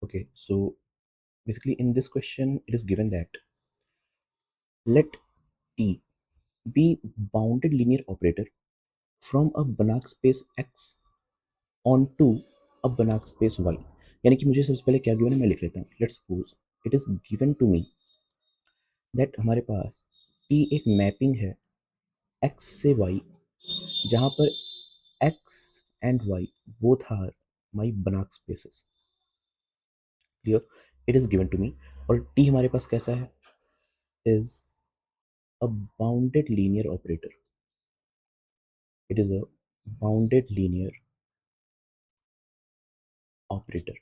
Okay, so basically in this question it is given that let T be bounded linear operator from a Banach space X onto a Banach space Y। यानी कि मुझे सबसे पहले क्या given है मैं लिख लेता हूँ। Let's suppose it is given to me that हमारे पास T एक मैपिंग है X से Y जहाँ पर X and Y both are my Banach spaces। Clear? It is given to me और T हमारे पास कैसा है? Is a bounded linear operator। It is a bounded linear operator।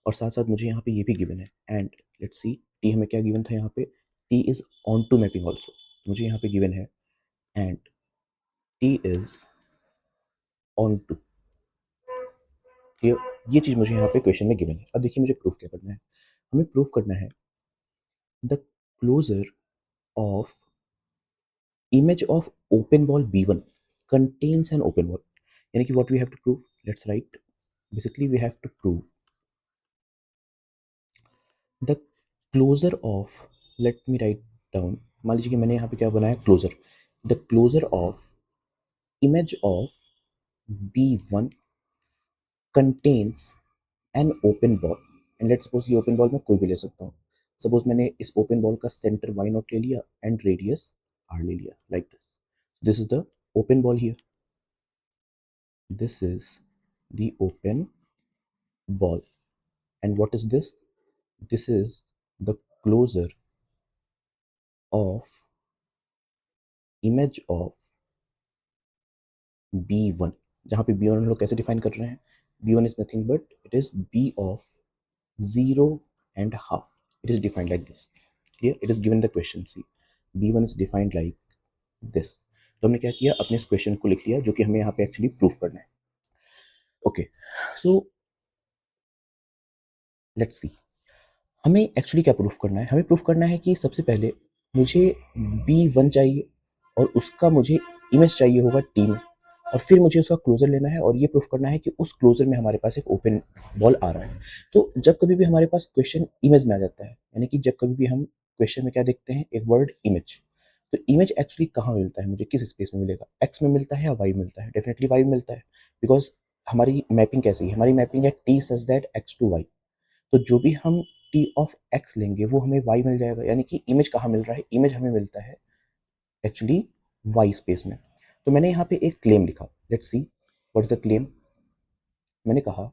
और साथ साथ मुझे यहाँ पे ये भी गिवन है एंड लेट्स सी टी हमें क्या गिवन था यहाँ पे, T is onto mapping also. मुझे यहाँ पे गिवन है and T is onto. Clear? ये चीज मुझे यहाँ पे क्वेश्चन में गिवन है। अब देखिए मुझे प्रूफ क्या करना है। हमें प्रूफ करना है the closure of image of open ball b1 contains an open ball। यानी कि what we have to prove, let's write, basically we have to prove the closure of, let me write down, मान लीजिए कि मैंने यहाँ पे क्या बनाया closure, the closure of image of b1 contains an open ball। And let's suppose ये open ball मैं कोई भी ले सकता हूँ। सपोज मैंने इस ओपन बॉल का सेंटर y नॉट ले लिया एंड रेडियस r ले लिया like this. This is the open ball here, this is the open ball and what is this? This is the closure of image of b1। जहाँ पे b1 हम लोग कैसे डिफाइन कर रहे हैं, b1 is nothing but it is b of 0.5। it is defined like this। Here it is given the question, see b1 is defined like this। तो हमने क्या किया, अपने इस क्वेश्चन को लिख लिया जो कि हमें यहाँ पे एक्चुअली प्रूफ करना है। ओके सो लेट्स सी हमें एक्चुअली क्या प्रूफ करना है। हमें प्रूफ करना है कि सबसे पहले मुझे b1 चाहिए और उसका मुझे इमेज चाहिए होगा टी में, और फिर मुझे उसका क्लोजर लेना है और ये प्रूफ करना है कि उस क्लोजर में हमारे पास एक ओपन बॉल आ रहा है। तो जब कभी भी हमारे पास क्वेश्चन इमेज में आ जाता है, यानी कि जब कभी भी हम क्वेश्चन में क्या देखते हैं, एक वर्ड इमेज, तो इमेज एक्चुअली कहाँ मिलता है, मुझे किस स्पेस में मिलेगा, एक्स में मिलता है या वाई मिलता है? डेफिनेटली वाई मिलता है, बिकॉज हमारी मैपिंग कैसी है, हमारी मैपिंग है T such that X to Y. तो जो भी हम टी ऑफ एक्स लेंगे वो हमें वाई मिल जाएगा। यानी कि इमेज कहाँ मिल रहा है, इमेज हमें मिलता है एक्चुअली वाई स्पेस में। तो मैंने यहाँ पे एक क्लेम लिखा, let's see what is the claim. मैंने कहा,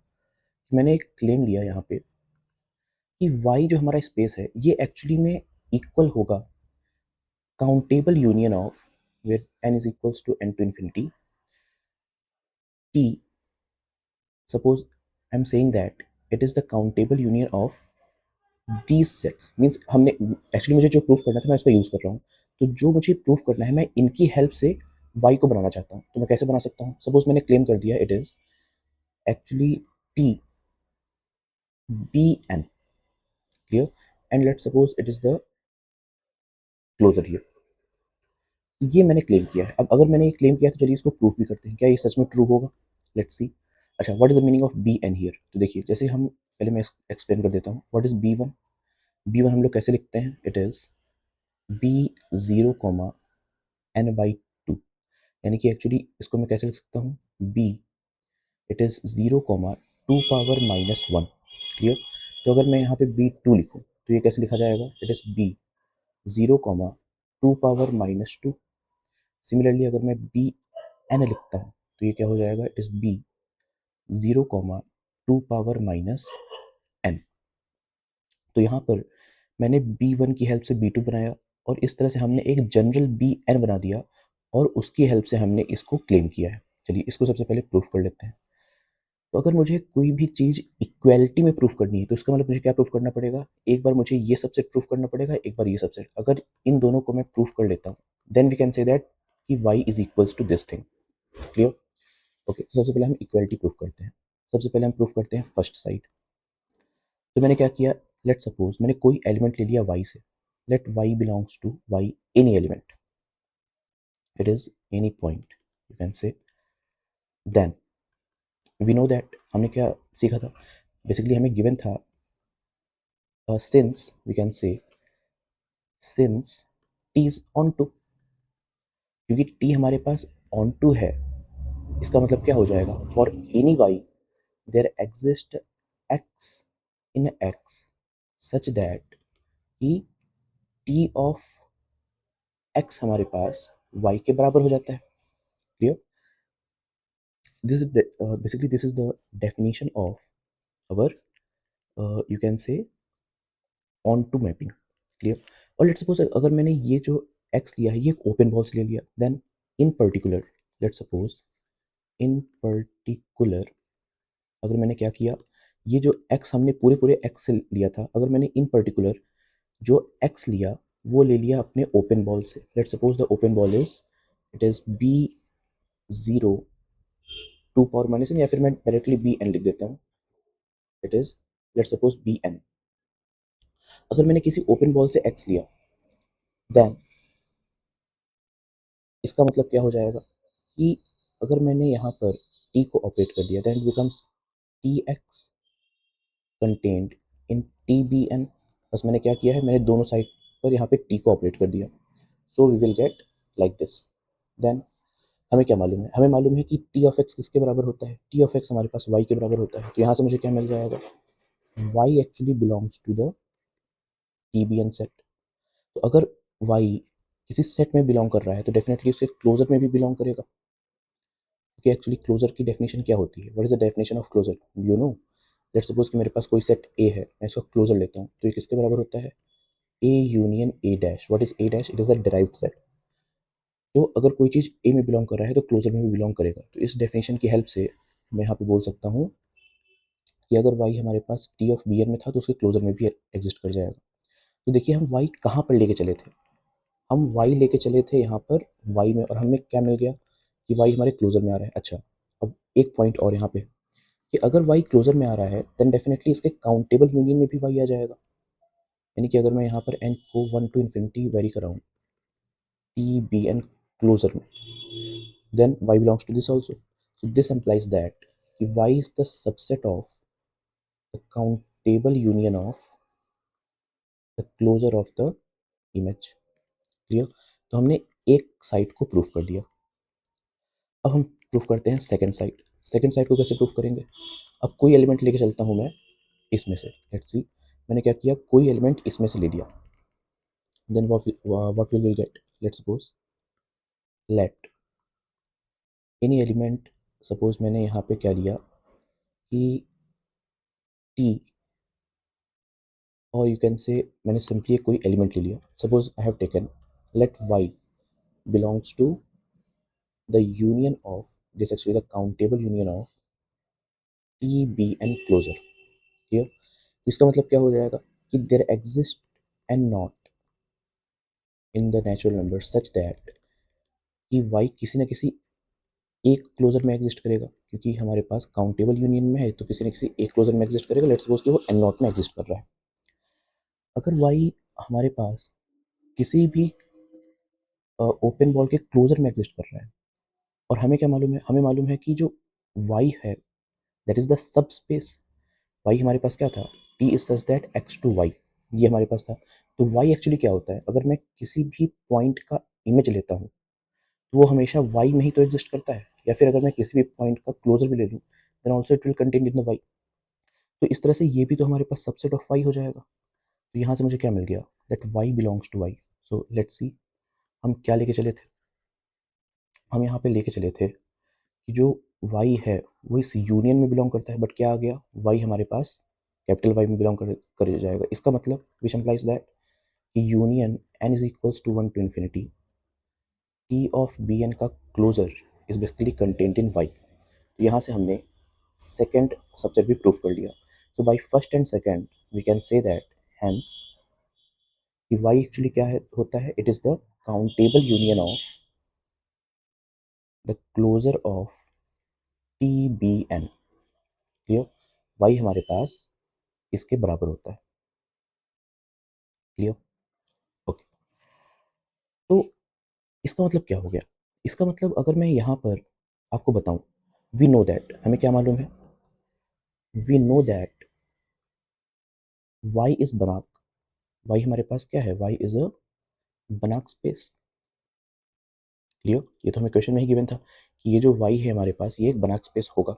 मैंने एक क्लेम लिया यहाँ पे कि वाई जो हमारा स्पेस है ये एक्चुअली में इक्वल होगा countable union of where n is equals to n to infinity t। Suppose I am saying that it is the countable union of these sets. Means हमने एक्चुअली, मुझे जो proof करना था मैं उसका यूज कर रहा हूँ। तो जो मुझे प्रूफ करना है मैं इनकी हेल्प से y को बनाना चाहता हूँ। तो मैं कैसे बना सकता हूँ? सपोज मैंने क्लेम कर दिया it is actually p bn। Clear? And let suppose it is the closure here. ये मैंने क्लेम किया है। अब अगर मैंने ये क्लेम किया तो चलिए इसको प्रूफ भी करते हैं, क्या ये सच में ट्रू होगा? Let's see. अच्छा, what is the meaning of B N here? तो देखिए, जैसे हम पहले मैं एक्सप्लेन कर देता हूँ व्हाट इज b1। b1 हम लोग कैसे लिखते हैं, it is b0 n by two. यानी कि एक्चुअली इसको मैं कैसे लिख सकता हूँ, b it is 0 2 power minus 1। Clear? तो अगर मैं यहाँ पे b2 लिखूँ तो ये कैसे लिखा जाएगा, it is b 0 2 power minus 2। Similarly अगर मैं बी एन लिखता हूँ तो ये क्या हो जाएगा, it is b 0 2 power minus n। तो यहाँ पर मैंने b1 की हेल्प से b2 बनाया और इस तरह से हमने एक जनरल bn बना दिया और उसकी हेल्प से हमने इसको क्लेम किया है। चलिए इसको सबसे पहले प्रूफ कर लेते हैं। तो अगर मुझे कोई भी चीज़ इक्वालिटी में प्रूफ करनी है तो इसका मतलब मुझे क्या प्रूफ करना पड़ेगा, एक बार मुझे ये सबसेट प्रूफ करना पड़ेगा, एक बार ये सबसेट। अगर इन दोनों को मैं प्रूफ कर लेता हूँ then we can say that कि y is equals to this thing. Clear? Okay, सबसे पहले हम इक्वालिटी प्रूफ करते हैं। सबसे पहले हम प्रूफ करते हैं फर्स्ट साइड। तो मैंने क्या किया, लेट सपोज मैंने कोई एलिमेंट ले लिया y से, let y belongs to y, any element, it is any point you can say. Then we know that हमने क्या सीखा था, बेसिकली हमें गिवन था since we can say since t is on to, क्योंकि t हमारे पास on to है, इसका मतलब क्या हो जाएगा, for any y there exist x in x such that कि t of x हमारे पास y के बराबर हो जाता है. Clear? This is basically this is the definition of our you can say on to mapping. Clear? और let's suppose अगर मैंने ये जो x लिया है ये एक ओपन बॉल से ले लिया, then in particular let's suppose in particular अगर मैंने क्या किया, ये जो x हमने पूरे पूरे x से लिया था, अगर मैंने इन पर्टिकुलर जो x लिया वो ले लिया अपने ओपन बॉल से. Let's suppose the open ball is it is b0 2 power minus n, या फिर मैं डायरेक्टली bn लिख देता हूँ. It is let's suppose bn. अगर मैंने किसी ओपन बॉल से x लिया, देन इसका मतलब क्या हो जाएगा कि अगर मैंने यहाँ पर t को ऑपरेट कर दिया, then it becomes tx contained in tbn. बस मैंने क्या किया है, मैंने दोनों साइड पर यहाँ पे t को ऑपरेट कर दिया. So we will get like this. Then हमें क्या मालूम है, हमें मालूम है कि t ऑफ x किसके बराबर होता है, t ऑफ x हमारे पास y के बराबर होता है. तो यहाँ से मुझे क्या मिल जाएगा, y actually belongs to the tbn set. तो अगर y किसी सेट में बिलोंग कर रहा है तो डेफिनेटली उसके क्लोजर में भी बिलोंग करेगा. क्योंकि एक्चुअली क्लोजर की डेफिनेशन क्या होती है, what is the definition of closure, you know. Let's suppose कि मेरे पास कोई सेट ए है, मैं इसका क्लोजर लेता हूँ, तो ये किसके बराबर होता है, A union A dash. What is a dash, it is the derived set. तो अगर कोई चीज़ ए में बिलोंग कर रहा है तो क्लोजर में भी बिलोंग करेगा. तो इस डेफिनेशन की हेल्प से मैं यहाँ पे बोल सकता हूँ कि अगर y हमारे पास t ऑफ bn में था तो उसके क्लोजर में भी एग्जिस्ट कर जाएगा. तो देखिए हम y कहाँ पर लेके चले थे, हम y लेके चले थे यहाँ पर y में, और हमें क्या मिल गया कि y हमारे क्लोजर में आ रहा है. अच्छा, अब एक पॉइंट और यहाँ पे कि अगर y क्लोजर में आ रहा है देन डेफिनेटली इसके काउंटेबल यूनियन में भी y आ जाएगा. यानी कि अगर मैं यहाँ पर n को 1 to infinity वेरी कराऊँ tbn क्लोजर में, then y belongs to this also. So this implies that y is the subset of the countable union of the closure of the image. Clear? तो हमने एक side को proof कर दिया. अब हम प्रूफ करते हैं सेकंड साइड. सेकंड साइड को कैसे प्रूफ करेंगे, अब कोई एलिमेंट लेके चलता हूँ मैं इसमें से. लेट्स सी, मैंने क्या किया, कोई एलिमेंट इसमें से ले लिया. Then what will we get, let's suppose let any element, suppose मैंने यहाँ पे क्या लिया कि t, और यू कैन से मैंने सिंपली कोई एलिमेंट ले लिया. Suppose I have taken let y belongs to the union of this, actually the countable union of t b n closure. Clear? इसका मतलब क्या हो जाएगा कि there exist n naught in the natural number such that कि y किसी न किसी एक क्लोजर में एग्जिस्ट करेगा, क्योंकि हमारे पास काउंटेबल यूनियन में है तो किसी न किसी एक क्लोजर में एग्जिस्ट करेगा. लेट्स सपोज कि वो एन नॉट में एग्जिस्ट कर रहा है. अगर y हमारे पास किसी भी ओपन बॉल के क्लोजर में एग्जिस्ट कर रहा है, और हमें क्या मालूम है, हमें मालूम है कि जो y है that is the subspace. y हमारे पास क्या था, t is such that x to y, ये हमारे पास था. तो y एक्चुअली क्या होता है, अगर मैं किसी भी पॉइंट का इमेज लेता हूँ तो वो हमेशा y में ही तो एग्जिस्ट करता है, या फिर अगर मैं किसी भी पॉइंट का क्लोजर भी ले लूँ then also it will contain in the y. तो इस तरह से ये भी तो हमारे पास सबसेट ऑफ y हो जाएगा. तो यहाँ से मुझे क्या मिल गया, that y belongs to y. So let's see, हम क्या लेके चले थे, हम यहाँ पे लेके चले थे कि जो y है वो इस यूनियन में बिलोंग करता है, बट क्या आ गया, y हमारे पास कैपिटल Y में बिलोंग कर जाएगा. इसका मतलब विच एम्प्लाइज दैट कि यूनियन n is equals to 1 to infinity t of bn का closure is basically contained in y. तो यहाँ से हमने सेकेंड सबसेट भी प्रूफ कर लिया. So by first and second we can say that hence कि y एक्चुअली क्या है होता है, it is the countable union of the closure of tbn. Clear? y हमारे पास इसके बराबर होता है. क्लियर? ओके. तो इसका मतलब क्या हो गया, इसका मतलब अगर मैं यहाँ पर आपको बताऊं, वी नो दैट, हमें क्या मालूम है, we know that Y is Banach, Y हमारे पास क्या है, वाई इज अ बनाक स्पेस। क्लियर, ये तो हमें क्वेश्चन में ही गिवन था कि ये जो वाई है हमारे पास ये एक बनाक स्पेस होगा।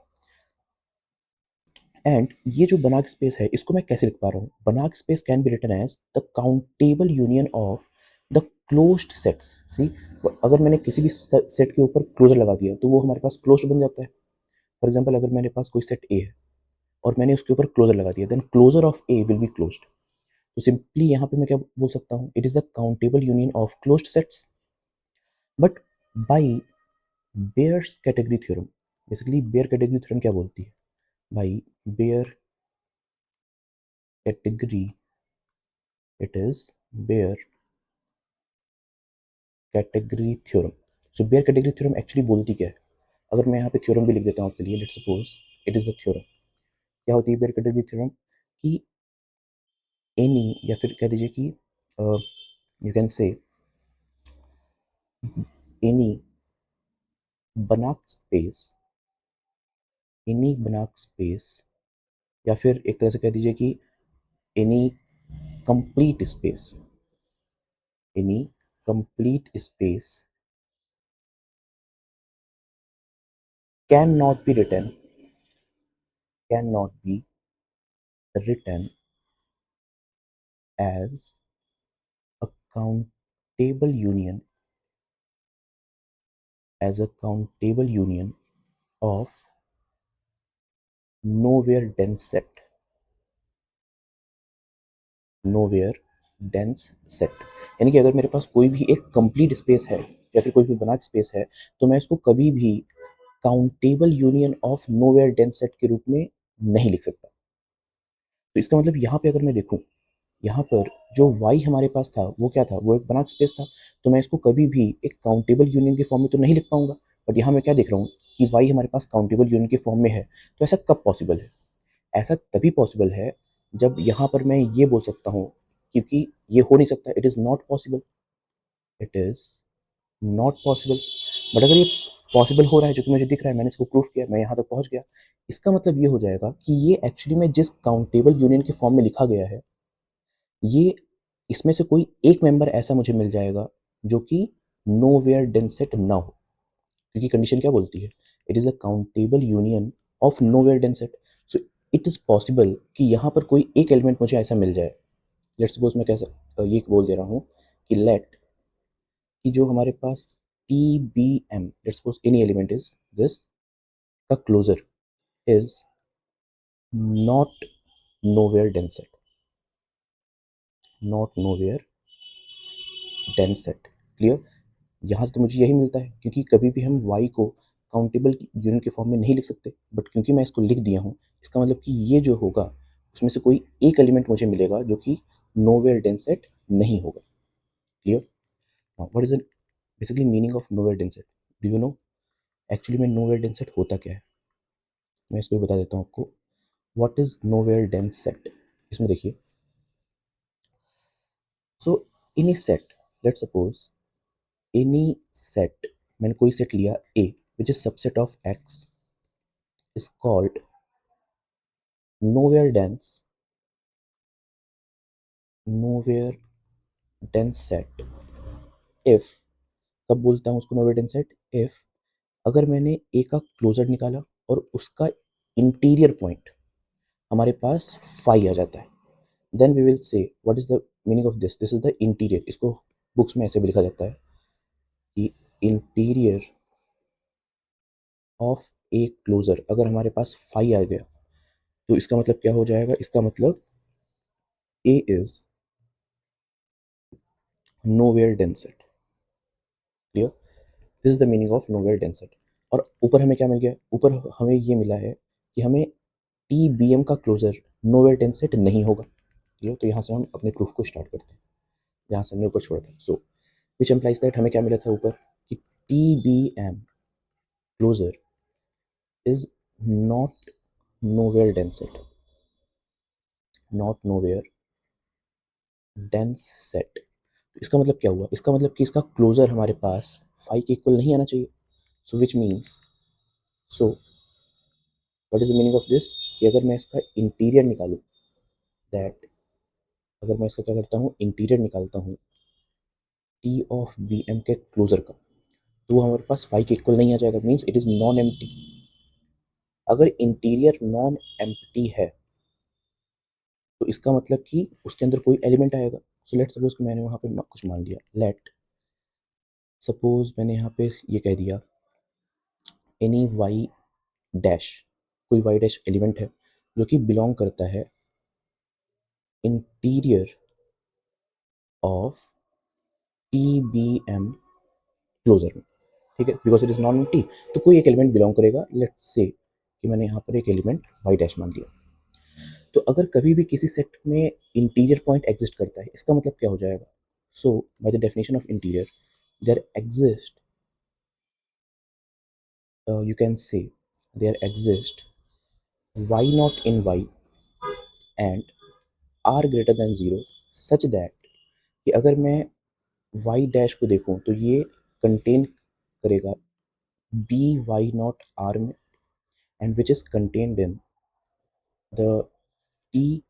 एंड ये जो बनाक स्पेस है इसको मैं कैसे लिख पा रहा हूँ, Banach space can be written as the countable union of the closed sets. See, अगर मैंने किसी भी सेट के ऊपर क्लोजर लगा दिया तो वो हमारे पास क्लोज्ड बन जाता है। फॉर एग्जाम्पल अगर मेरे पास कोई सेट ए है और मैंने उसके ऊपर क्लोजर लगा दिया, then closure of A will be closed. तो सिंपली यहाँ पे मैं क्या बोल सकता हूँ, it is the countable union of closed sets. But by Baire's category theorem, basically Baire category theorem क्या बोलती है, by Baire category, it is Baire category theorem. So Baire category theorem actually बोलती क्या है, अगर मैं यहाँ पे थ्योरम भी लिख देता हूँ आपके लिए, let's suppose it is the theorem. क्या होती है बेयर कैटेगरी थ्योरम, कि एनी, या फिर कह दीजिए कि you can say any Banach space, any Banach space, या फिर एक तरह से कह दीजिए कि any complete space, any complete space cannot be written, cannot be written as a countable union, as a countable union of nowhere dense set, nowhere dense set। यानी कि अगर मेरे पास कोई भी एक कंप्लीट स्पेस है या फिर कोई भी बनाक स्पेस है तो मैं इसको कभी भी countable union of nowhere dense set के रूप में नहीं लिख सकता। तो इसका मतलब यहाँ पे अगर मैं देखूं, यहाँ पर जो y हमारे पास था वो क्या था, वो एक बनाक स्पेस था। तो मैं इसको कभी भी एक काउंटेबल यूनियन के फॉर्म में तो नहीं लिख पाऊंगा। बट यहाँ मैं क्या देख रहा हूँ कि y हमारे पास काउंटेबल यूनियन के फॉर्म में है। तो ऐसा कब पॉसिबल है, ऐसा तभी पॉसिबल है जब यहाँ पर मैं ये बोल सकता हूँ, क्योंकि ये हो नहीं सकता, it is not possible, it is not possible. But अगर ये पॉसिबल हो रहा है, जो कि मुझे दिख रहा है, मैंने इसको प्रूफ किया, मैं यहाँ तक पहुँच गया, इसका मतलब ये हो जाएगा कि ये एक्चुअली में जिस काउंटेबल यूनियन के फॉर्म में लिखा गया है, ये इसमें से कोई एक मेंबर ऐसा मुझे मिल जाएगा जो कि नोवेयर डेंसेट ना हो। क्योंकि कंडीशन क्या बोलती है, it is a countable union of nowhere dense set. So it is possible कि यहाँ पर कोई एक एलिमेंट मुझे ऐसा मिल जाए। लेट्स सपोज मैं कैसा ये बोल दे रहा हूँ कि लेट, कि जो हमारे पास T B M, let's suppose any element is this, का closure is not nowhere dense set, not nowhere dense set. Clear, यहाँ से तो मुझे यही मिलता है, क्योंकि कभी भी हम y को काउंटेबल यूनिट के फॉर्म में नहीं लिख सकते। बट क्योंकि मैं इसको लिख दिया हूँ, इसका मतलब कि ये जो होगा उसमें से कोई एक एलिमेंट मुझे मिलेगा जो कि नोवेयर डेंसेट नहीं होगा। Clear, now what is the basically meaning of nowhere dense set, do you know actually में नोवेयर डेंसेट होता क्या है। मैं इसको भी बता देता हूँ आपको, व्हाट इज नोवेयर डेंसेट। इसमें देखिए, so in a set, let's suppose any set, मैंने कोई सेट लिया A which is subset of X, is called nowhere dense, nowhere dense set if, कब बोलता हूँ उसको nowhere dense set, if अगर मैंने ए का क्लोजर निकाला और उसका इंटीरियर पॉइंट हमारे पास फाई आ जाता है, then we will say what is the meaning of this, this is the interior. इसको बुक्स में ऐसे भी लिखा जाता है कि इंटीरियर ऑफ ए क्लोजर, अगर हमारे पास फाई आ गया तो इसका मतलब क्या हो जाएगा, इसका मतलब A is nowhere dense set. Clear, this is the meaning of nowhere dense set. और ऊपर हमें क्या मिल गया, ऊपर हमें ये मिला है कि हमें टी बी एम का क्लोजर नोवेयर डेंस सेट नहीं होगा। क्लियर, तो यहाँ से हम अपने प्रूफ को स्टार्ट करते हैं, जहाँ से हमने ऊपर छोड़ा था। सो विच एम्प्लाइज दैट, हमें क्या मिला था ऊपर कि T B M closure is not nowhere dense set, not nowhere dense set. तो इसका मतलब क्या हुआ, इसका मतलब कि इसका क्लोजर हमारे पास फाइव के इक्वल नहीं आना चाहिए। So which means, so what is the meaning of this, कि अगर मैं इसका इंटीरियर निकालूं, दैट अगर मैं इसका क्या करता हूँ, इंटीरियर निकालता हूँ टी ऑफ बी एम के क्लोजर का, तो वो हमारे पास फाई के इक्वल नहीं आ जाएगा, means it is non empty. अगर इंटीरियर नॉन एम्प्टी है तो इसका मतलब कि उसके अंदर कोई एलिमेंट आएगा। सो लेट सपोज कि मैंने वहाँ पे कुछ मान लिया, लेट सपोज मैंने यहाँ पे ये कह दिया एनी वाई डैश, कोई वाई डैश एलिमेंट है जो कि बिलोंग करता है interior of T B M closure में, ठीक है, because it is non empty, तो कोई एक एलिमेंट बिलोंग करेगा। लेट्स से कि मैंने यहाँ पर एक एलिमेंट वाई डैश मान लिया। तो अगर कभी भी किसी सेट में इंटीरियर पॉइंट एग्जिस्ट करता है, इसका मतलब क्या हो जाएगा? So by the definition of interior there exist, you can say there exist y naught in y and r greater than 0 such that कि अगर मैं y डैश को देखूं तो ये कंटेन करेगा बी वाई नॉट आर में, and which is contained in the T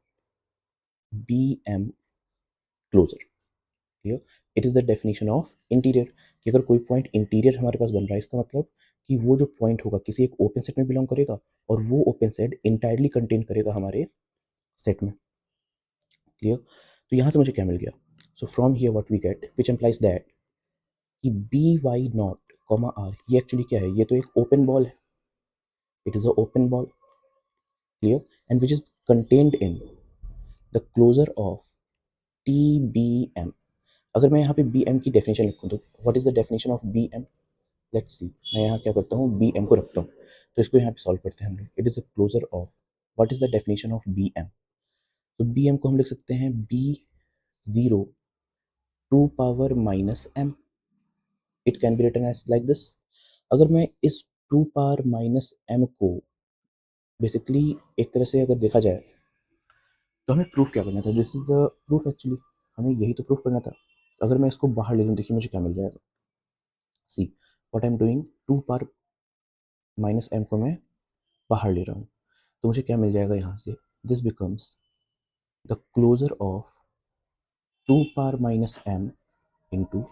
B M closure. Clear? It is the definition of interior कि अगर कोई पॉइंट इंटीरियर हमारे पास बन रहा है, इसका मतलब कि वो जो पॉइंट होगा किसी एक ओपन सेट में बिलोंग करेगा और वो ओपन सेट इंटायरली कंटेन करेगा हमारे सेट में। क्लियर? तो यहाँ से मुझे क्या मिल गया? So from here what we get which implies that कि B Y naught comma r, ये एक्चुअली क्या है? ये तो एक ओपन बॉल है, it is a open ball. Clear? And which is contained in the closure of T B M. अगर मैं यहाँ पे बी एम की डेफिनेशन लिखूँ तो what is the definition of B M? Let's see, मैं यहाँ क्या करता हूँ, बी एम को रखता हूँ, तो इसको यहाँ पे सॉल्व करते हैं हम लोग। It is a closure of, what is the definition of B M? तो बी एम को हम लिख सकते हैं B zero two power minus M, it can be written as like this. अगर मैं इस टू पावर माइनस एम को बेसिकली एक तरह से अगर देखा जाए तो हमें प्रूफ क्या करना था? This is the proof actually, हमें यही तो प्रूफ करना था। अगर मैं इसको बाहर ले लूँ, देखिए मुझे क्या मिल जाएगा। See what I am doing, two power minus M को मैं बाहर ले रहा हूँ, तो मुझे क्या मिल जाएगा यहाँ से? This becomes the closure of two power minus M into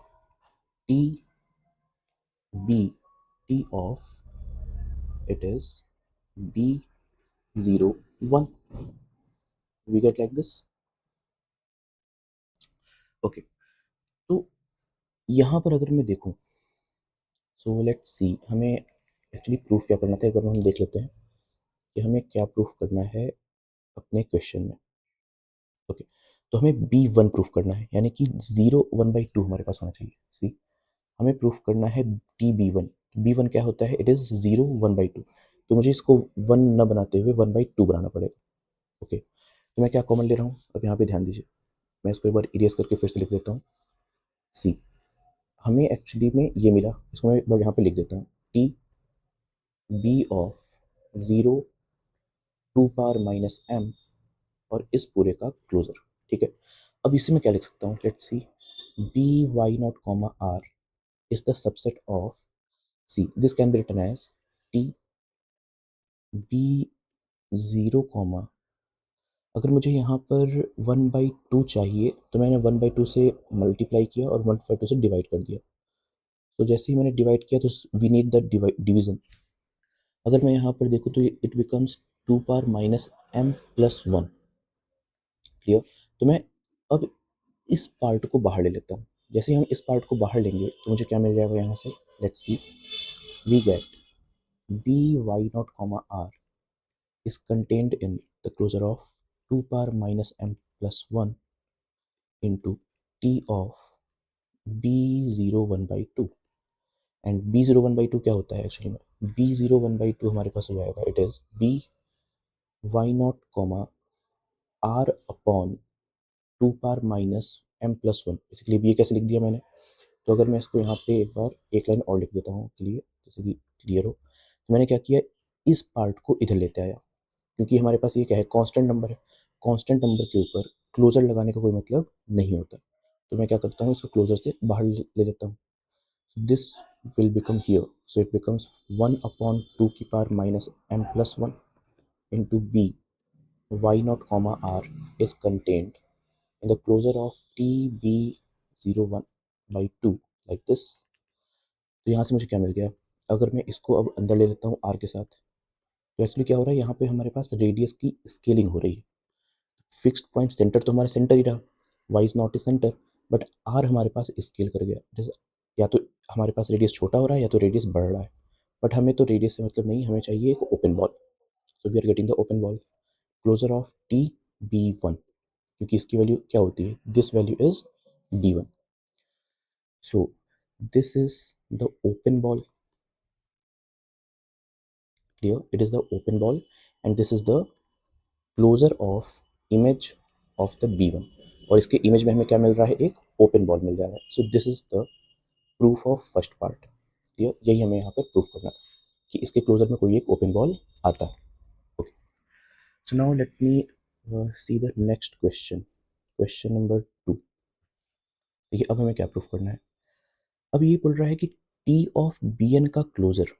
T B T of, it is B zero one, we get like this. Okay, तो यहाँ पर अगर मैं देखूँ, सो लेट्स सी हमें एक्चुअली प्रूफ क्या करना था, एक बार हम देख लेते हैं कि हमें क्या प्रूफ करना है अपने क्वेश्चन में। ओके, तो हमें बी वन प्रूफ करना है, यानी कि जीरो वन बाई टू हमारे पास होना चाहिए। सी हमें प्रूफ करना है T B one. B one क्या होता है? It is zero one by two, तो मुझे इसको वन न बनाते हुए वन बाई टू बनाना पड़ेगा। ओके, तो मैं क्या कॉमन ले रहा हूँ, अब यहाँ पे ध्यान दीजिए, मैं इसको एक बार इरेज करके फिर से लिख देता हूँ। सी हमें एक्चुअली में ये मिला, इसको मैं एक बार यहाँ पे लिख देता हूँ, T B of zero two power minus M और इस पूरे का क्लोजर। ठीक है, अब इसे मैं क्या लिख सकता हूँ? Let's see B Y naught comma are is the subset of, see this can be written as T B zero comma, अगर मुझे यहाँ पर वन बाई टू चाहिए तो मैंने वन बाई टू से मल्टीप्लाई किया और वन बाई टू से डिवाइड कर दिया। तो जैसे ही मैंने डिवाइड किया तो वी नीड द डिवीजन। अगर मैं यहाँ पर देखूँ तो it becomes two power minus M plus one. Clear? तो मैं अब इस पार्ट को बाहर ले लेता हूँ। जैसे ही हम इस पार्ट को बाहर लेंगे तो मुझे क्या मिल जाएगा यहाँ से? Let's see, we get B Y naught comma R is contained in the closure of 2 power minus m plus 1 into t of b01/2। And b01/2 क्या होता है एक्चुअली में? b01/2 हमारे पास हो जाएगा, it is b Y naught comma R upon two power minus M plus one. Basically ये कैसे लिख दिया मैंने? तो अगर मैं इसको यहाँ पे एक बार एक लाइन और लिख देता हूँ क्लियर, जैसे कि क्लियर हो, तो मैंने क्या किया, इस पार्ट को इधर लेते आया, क्योंकि हमारे पास ये क्या है? कांस्टेंट नंबर है। कांस्टेंट नंबर के ऊपर क्लोजर लगाने का कोई मतलब नहीं होता, तो मैं क्या करता हूँ, इसको क्लोजर से बाहर ले लेता हूँ। This will become here, so it becomes one upon two की power minus M plus one into B Y naught comma are is contained in the closure of T B 01/2 like this. तो यहाँ से मुझे क्या मिल गया, अगर मैं इसको अब अंदर ले लेता हूँ आर के साथ, तो एक्चुअली क्या हो रहा है, यहाँ पे हमारे पास रेडियस की स्केलिंग हो रही है। फिक्स्ड पॉइंट सेंटर तो हमारे सेंटर ही रहा, Y is not a centre, but R हमारे पास स्केल कर गया। जैसे या तो हमारे पास रेडियस छोटा हो रहा है या तो रेडियस बढ़ रहा है, बट हमें तो रेडियस से मतलब नहीं, हमें चाहिए एक open ball. So we are getting the open ball closure of T B one, क्योंकि इसकी वैल्यू क्या होती है, this value is B one. So this is the open ball, clear, it is the open ball and this is the closure of image of the b1, और इसके image में हमें क्या मिल रहा है, एक ओपन बॉल मिल जा रहा है। सो this is the proof of first part, clear, यही हमें यहाँ पर प्रूफ करना था कि इसके क्लोजर में कोई एक ओपन बॉल आता है। Okay, so now let me see the next question, question number 2। देखिए अब हमें क्या प्रूफ करना है, अब ये बोल रहा है कि टी ऑफ बी एन का closure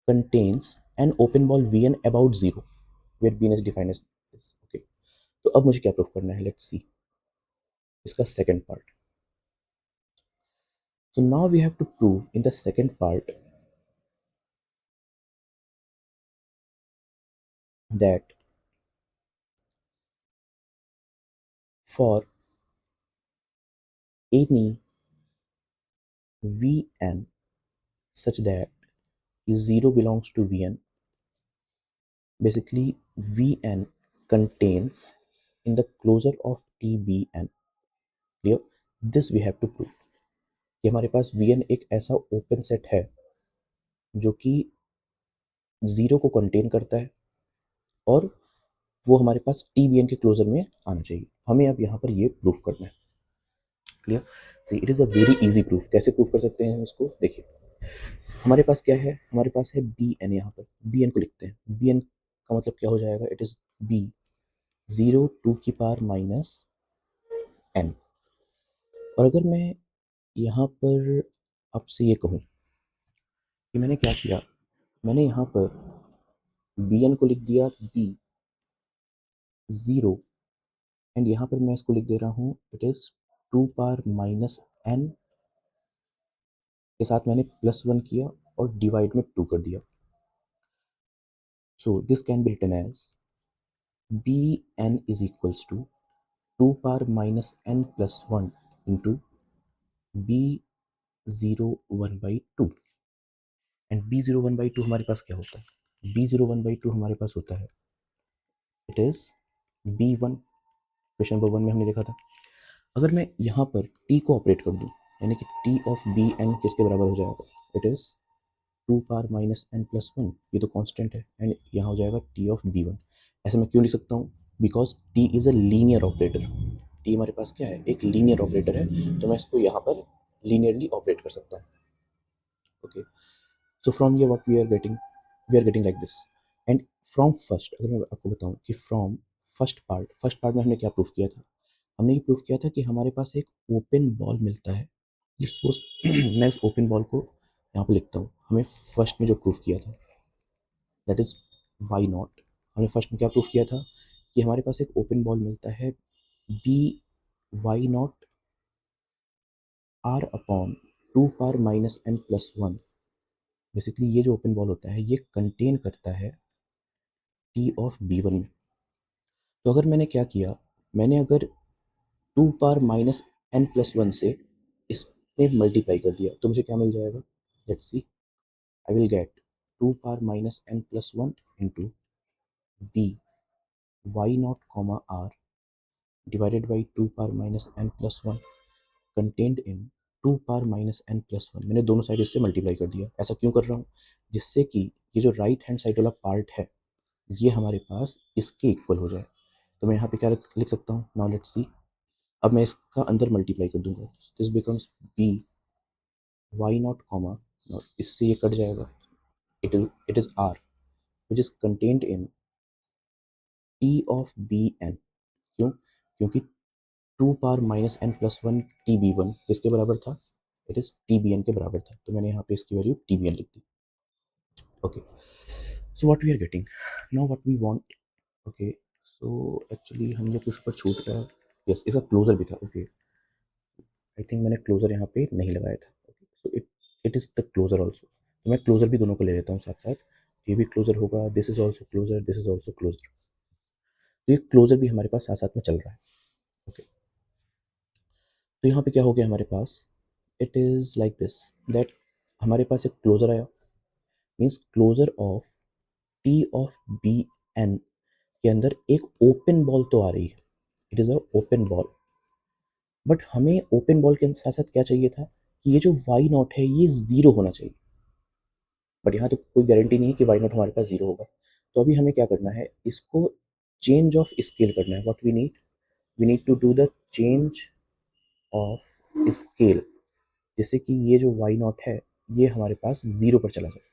contains an open ball Vn about 0 where Bn is defined as this. Okay, तो अब मुझे क्या प्रूफ करना है, लेट्स सी इसका second part. So now we have to prove in the second part that for any Vn such that 0 belongs to Vn, basically Vn contains in the closure of Tbn, clear, this we have to prove कि हमारे पास Vn एक ऐसा open set है जो कि 0 को contain करता है और वो हमारे पास टी बी एन के क्लोजर में आना चाहिए। हमें अब यहाँ पर ये प्रूफ करना है, clear. See it is a very easy proof. कैसे प्रूफ कर सकते हैं हम इसको, देखिए हमारे पास क्या है, हमारे पास है बी एन, यहाँ पर बी एन को लिखते हैं, बी एन का मतलब क्या हो जाएगा, इट इज़ बी 0 टू की पावर माइनस एन। और अगर मैं यहाँ पर आपसे ये कहूँ कि मैंने क्या किया, मैंने यहाँ पर बी एन को लिख दिया बी 0, एंड यहाँ पर मैं इसको लिख दे रहा हूँ it is 2 power minus N के साथ मैंने +1 किया और डिवाइड में 2 कर दिया। So this can be written as B N is equals to 2 power minus n+1 into B 0 1/2। And B 0 1/2 हमारे पास क्या होता है, बी 0 1/2 हमारे पास होता है it is b1, question number 1 में हमने देखा था। अगर मैं यहाँ पर t को ऑपरेट कर दूँ, यानी कि t ऑफ बी एन किसके बराबर हो जाएगा, it is 2 power minus n+1, ये तो कांस्टेंट है, एंड यहाँ हो जाएगा t ऑफ b1। ऐसे मैं क्यों लिख सकता हूँ, because t is a linear operator, t हमारे पास क्या है, एक लीनियर ऑपरेटर है, तो मैं इसको यहाँ पर लीनियरली ऑपरेट कर सकता हूँ। ओके, सो फ्रॉम ये what we are getting like this. And from first, अगर मैं आपको बताऊँ कि फ्रॉम फर्स्ट पार्ट में हमने क्या प्रूफ किया था, हमने ये प्रूफ किया था कि हमारे पास एक ओपन बॉल मिलता है। लेट्स सपोज मैं उस ओपन बॉल को यहाँ पर लिखता हूँ, हमें फर्स्ट में जो प्रूफ किया था दैट इज वाई नॉट। हमने फर्स्ट में क्या प्रूफ किया था कि हमारे पास एक ओपन बॉल मिलता है B Y naught R upon 2 power minus n+1। Basically ये जो ओपन बॉल होता है ये कंटेन करता है टी ऑफ b1 में। तो अगर मैंने क्या किया, मैंने अगर 2 पावर माइनस n+1 से इसमें मल्टीप्लाई कर दिया तो मुझे क्या मिल जाएगा, let's see, I will get 2 power minus n+1 into B Y naught comma R divided by 2 power minus n+1 contained in 2 power minus n+1। मैंने दोनों साइड इससे मल्टीप्लाई कर दिया। ऐसा क्यों कर रहा हूँ, जिससे कि ये जो राइट हैंड साइड वाला पार्ट है ये हमारे पास इसके इक्वल हो जाए। तो मैं यहाँ पे क्या लिख सकता हूँ, नाउ लेट्स सी, अब मैं इसका अंदर मल्टीप्लाई कर दूंगा, this becomes B Y naught comma, इससे ये कट जाएगा, it is R which is contained in T of B N. क्यों, क्योंकि 2 power minus n+1 T B one किसके बराबर था, it is T B N के बराबर था, तो मैंने यहाँ पे इसकी वैल्यू टी बी एन लिख दी। Okay, so what we are getting now, what we want. Okay, so actually हम लोग कुछ पर छूट रहा है, यस, इसका क्लोजर भी था। ओके, आई थिंक मैंने क्लोजर यहाँ पे नहीं लगाया था। Okay, so it is the closure also. तो मैं क्लोजर भी दोनों को ले लेता हूँ साथ साथ। ये भी क्लोजर होगा, this is also closure, this is also closure. तो ये क्लोजर भी हमारे पास साथ साथ में चल रहा है। ओके, तो यहाँ पे क्या हो गया हमारे पास, it is like this, that हमारे पास एक क्लोजर आया, means closure of T of B N के अंदर एक ओपन बॉल तो आ रही है, it is a open ball. But हमें ओपन बॉल के साथ साथ क्या चाहिए था कि ये जो वाई नॉट है ये जीरो होना चाहिए। बट यहाँ तो कोई गारंटी नहीं कि वाई नॉट हमारे पास जीरो होगा। तो अभी हमें क्या करना है, इसको चेंज ऑफ स्केल करना है। What we need to do the change of scale, जिससे कि ये जो वाई नॉट है ये हमारे पास जीरो पर चला जाए।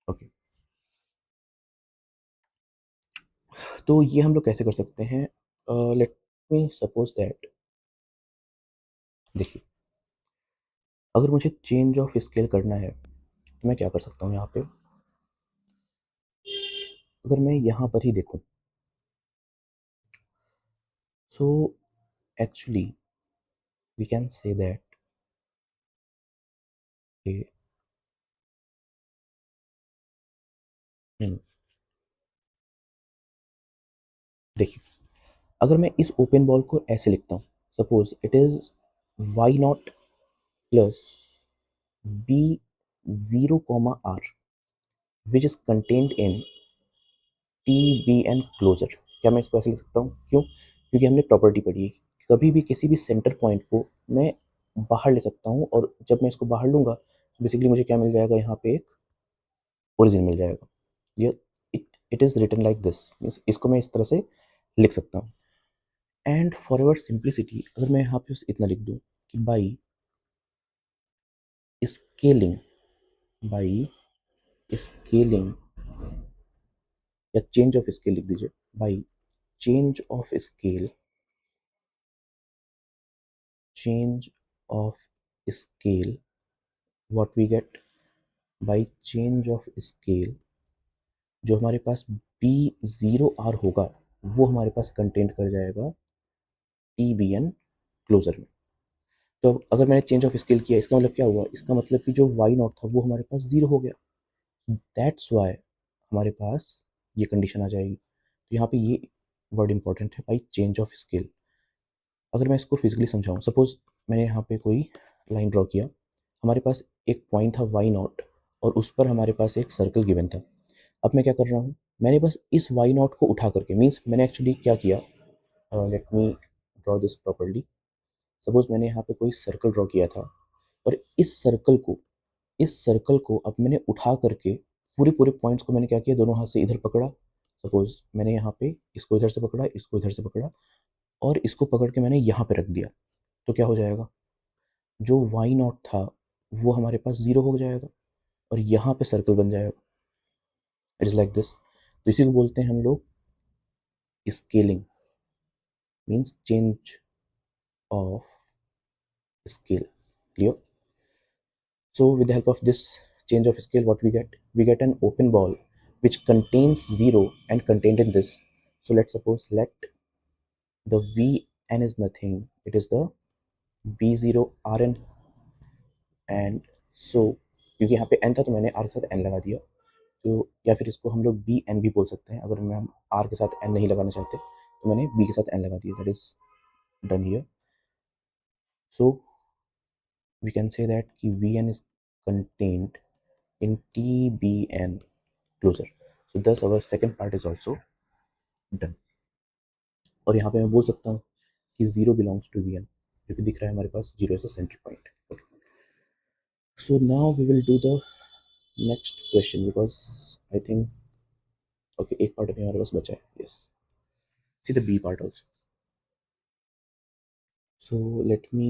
ओके, तो ये हम लोग कैसे कर सकते हैं, लेट मी सपोज दैट, देखिए अगर मुझे चेंज ऑफ स्केल करना है तो मैं क्या कर सकता हूँ यहाँ पे, अगर मैं यहाँ पर ही देखूँ, so actually we can say that, देखिए अगर मैं इस ओपन बॉल को ऐसे लिखता हूँ, suppose it is Y naught plus B zero comma R which is contained in T B N closure. क्या मैं इसको ऐसे लिख सकता हूँ? क्यों? क्योंकि हमने प्रॉपर्टी पढ़ी है, कभी भी किसी भी सेंटर पॉइंट को मैं बाहर ले सकता हूँ, और जब मैं इसको बाहर लूंगा तो बेसिकली मुझे क्या मिल जाएगा, यहाँ पे एक ओरिजिन मिल जाएगा। ये it is written like this, means इसको मैं इस तरह से लिख सकता हूँ। एंड फॉर एवर सिंप्लिसिटी अगर मैं यहाँ पे बस इतना लिख दूँ कि बाई स्केलिंग, बाई स्केलिंग, या चेंज ऑफ स्केल लिख दीजिए, by change of scale, change of scale, what we get by change of scale, जो हमारे पास बी जीरो आर होगा वो हमारे पास कंटेंट कर जाएगा टी बी एन क्लोजर में। तो अब अगर मैंने चेंज ऑफ स्केल किया, इसका मतलब क्या हुआ, इसका मतलब कि जो वाई नॉट था वो हमारे पास जीरो हो गया। दैट्स वाई हमारे पास ये कंडीशन आ जाएगी। तो यहाँ पे ये वर्ड इंपॉर्टेंट है, बाई चेंज ऑफ स्केल। अगर मैं इसको फिजिकली समझाऊँ, सपोज मैंने यहाँ पे कोई लाइन ड्रॉ किया, हमारे पास एक पॉइंट था वाई नॉट, और उस पर हमारे पास एक सर्कल गिवन था। अब मैं क्या कर रहा हूँ, मैंने बस इस वाई नॉट को उठा करके, मीन्स मैंने एक्चुअली क्या किया, let me draw this properly. Suppose मैंने यहाँ पे कोई सर्कल ड्रॉ किया था, और इस सर्कल को अब मैंने उठा करके पूरे पूरे पॉइंट्स को मैंने क्या किया, दोनों हाथ से इधर पकड़ा। सपोज मैंने यहाँ पे इसको इधर से पकड़ा, इसको इधर से पकड़ा, और इसको पकड़ के मैंने यहाँ पे रख दिया। तो क्या हो जाएगा, जो वाई नॉट था वो हमारे पास जीरो हो जाएगा, और यहाँ पे सर्कल बन जाएगा। It is like this. तो इसी को बोलते हैं हम लोग scaling, means change of scale. Clear? So with the help of this change of scale, what we get an open ball which contains zero and contained in this. So let's suppose let the vn is nothing, it is the b0 rn, and so क्योंकि यहाँ पे n था तो मैंने r के साथ n लगा दिया। तो या फिर इसको हम लोग बी एन भी बोल सकते हैं, अगर मैं हम आर के साथ एन नहीं लगाना चाहते तो मैंने बी के साथ एन लगा दिया। That is done here. So we can say that कि V N is contained in T B N closure. So this our second part is also done. और यहाँ पे मैं बोल सकता हूँ कि zero belongs to V N, जो कि दिख रहा है हमारे पास zero as a centre point. So now we will do the next question, because I think okay एक पार्ट अभी हमारे पास बचा है। Yes, see the B part also. So let me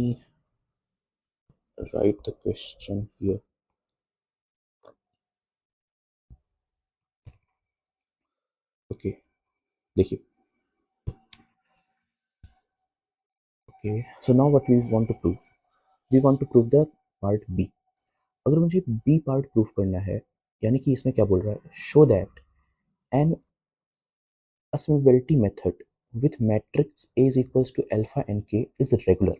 write the question here. Okay, देखिए, okay, so now what we want to prove, we want to prove the part B। अगर मुझे B part proof करना है, यानी कि इसमें क्या बोल रहा है, show that an summability method with matrix A is equals to alpha n k is regular.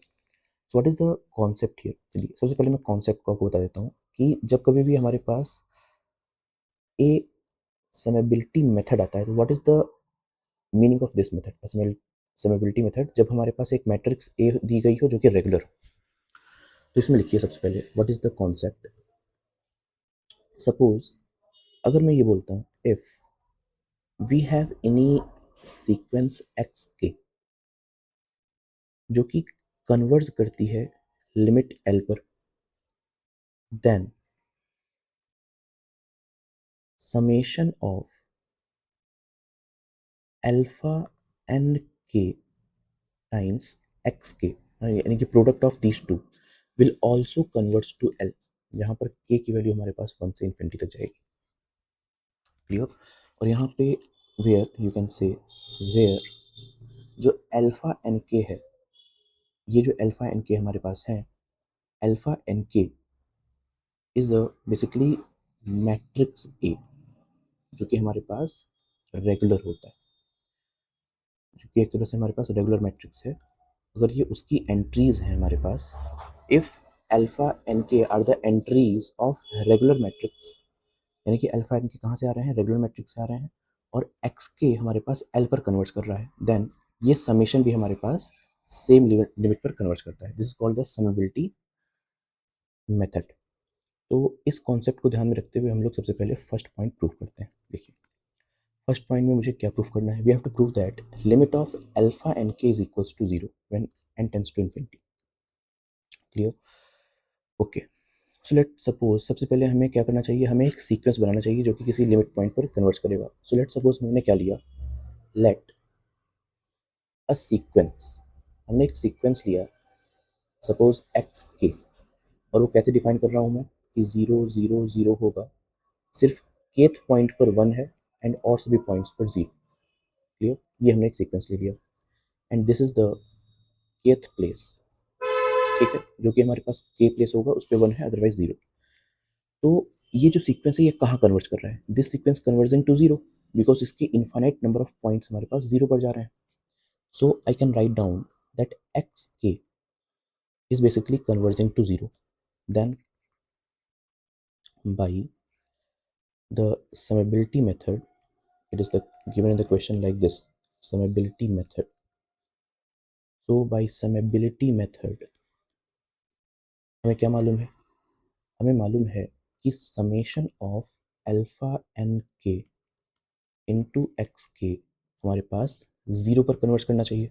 So what is the concept here? चलिए सबसे पहले मैं कॉन्सेप्ट को आपको बता देता हूँ कि जब कभी भी हमारे पास a समेबिलिटी मेथड आता है तो what is the meaning of this method? Summability method जब हमारे पास एक मैट्रिक्स ए दी गई हो जो कि रेगुलर हो। तो इसमें लिखिए सबसे पहले what is the concept. Suppose अगर मैं ये बोलता हूँ if we have any sequence X K जो कि कन्वर्ज करती है लिमिट एल पर, then summation of alpha n k times x k यानी कि product of these two will also converts to L, यहाँ पर k की वैल्यू हमारे पास 1 से इन्फिनिटी तक जाएगी। क्लियर? और यहाँ पे where you can say where जो अल्फा एन के है, ये जो अल्फा एन के हमारे पास है, alpha N K is basically matrix A जो कि हमारे पास रेगुलर होता है, जो कि एक तरह से हमारे पास रेगुलर मैट्रिक्स है। अगर ये उसकी एंट्रीज हैं हमारे पास, if alpha N K are the entries of regular matrix, यानी कि अल्फा एन के कहाँ से आ रहे हैं? रेगुलर मैट्रिक्स से आ रहे हैं, और एक्स के हमारे पास एल पर कन्वर्ट कर रहा है, देन ये समेशन भी हमारे पास सेम लिमिट पर कन्वर्ट करता है। This is called the summability method. तो इस कॉन्सेप्ट को ध्यान में रखते हुए हम लोग सबसे पहले फर्स्ट पॉइंट प्रूव करते हैं। देखिए फर्स्ट पॉइंट में मुझे क्या प्रूफ करना है? We have to prove that limit of alpha N K is equals to zero when N tends to infinity. Clear? Okay, so let suppose सबसे पहले हमें क्या करना चाहिए? हमें एक सीक्वेंस बनाना चाहिए जो कि किसी लिमिट पॉइंट पर कन्वर्ट करेगा। सो लेट सपोज हमने क्या लिया, लेट अ सीक्वेंस, हमने एक सीक्वेंस लिया सपोज एक्स के, और वो कैसे डिफाइन कर रहा हूँ मैं कि 0 0 0 होगा, सिर्फ केथ पॉइंट पर 1 है एंड और सभी पॉइंट्स पर 0। क्लियर? ये हमने एक सीक्वेंस ले लिया and this is the kth place, ठीक है, जो कि हमारे पास के प्लेस होगा उस पर 1 है, अदरवाइज 0। तो ये जो सीक्वेंस है ये कहाँ कन्वर्ट कर रहा है? This sequence converging to 0 because इसके इनफाइनाइट नंबर ऑफ पॉइंट्स हमारे पास 0 पर जा रहे हैं। So I can write down that X K is basically converging to 0, then by the summability method, it is the given in the question like this, summability method. So by summability method हमें क्या मालूम है? हमें मालूम है कि summation of alpha N K into X के हमारे पास 0 पर कन्वर्ट करना चाहिए।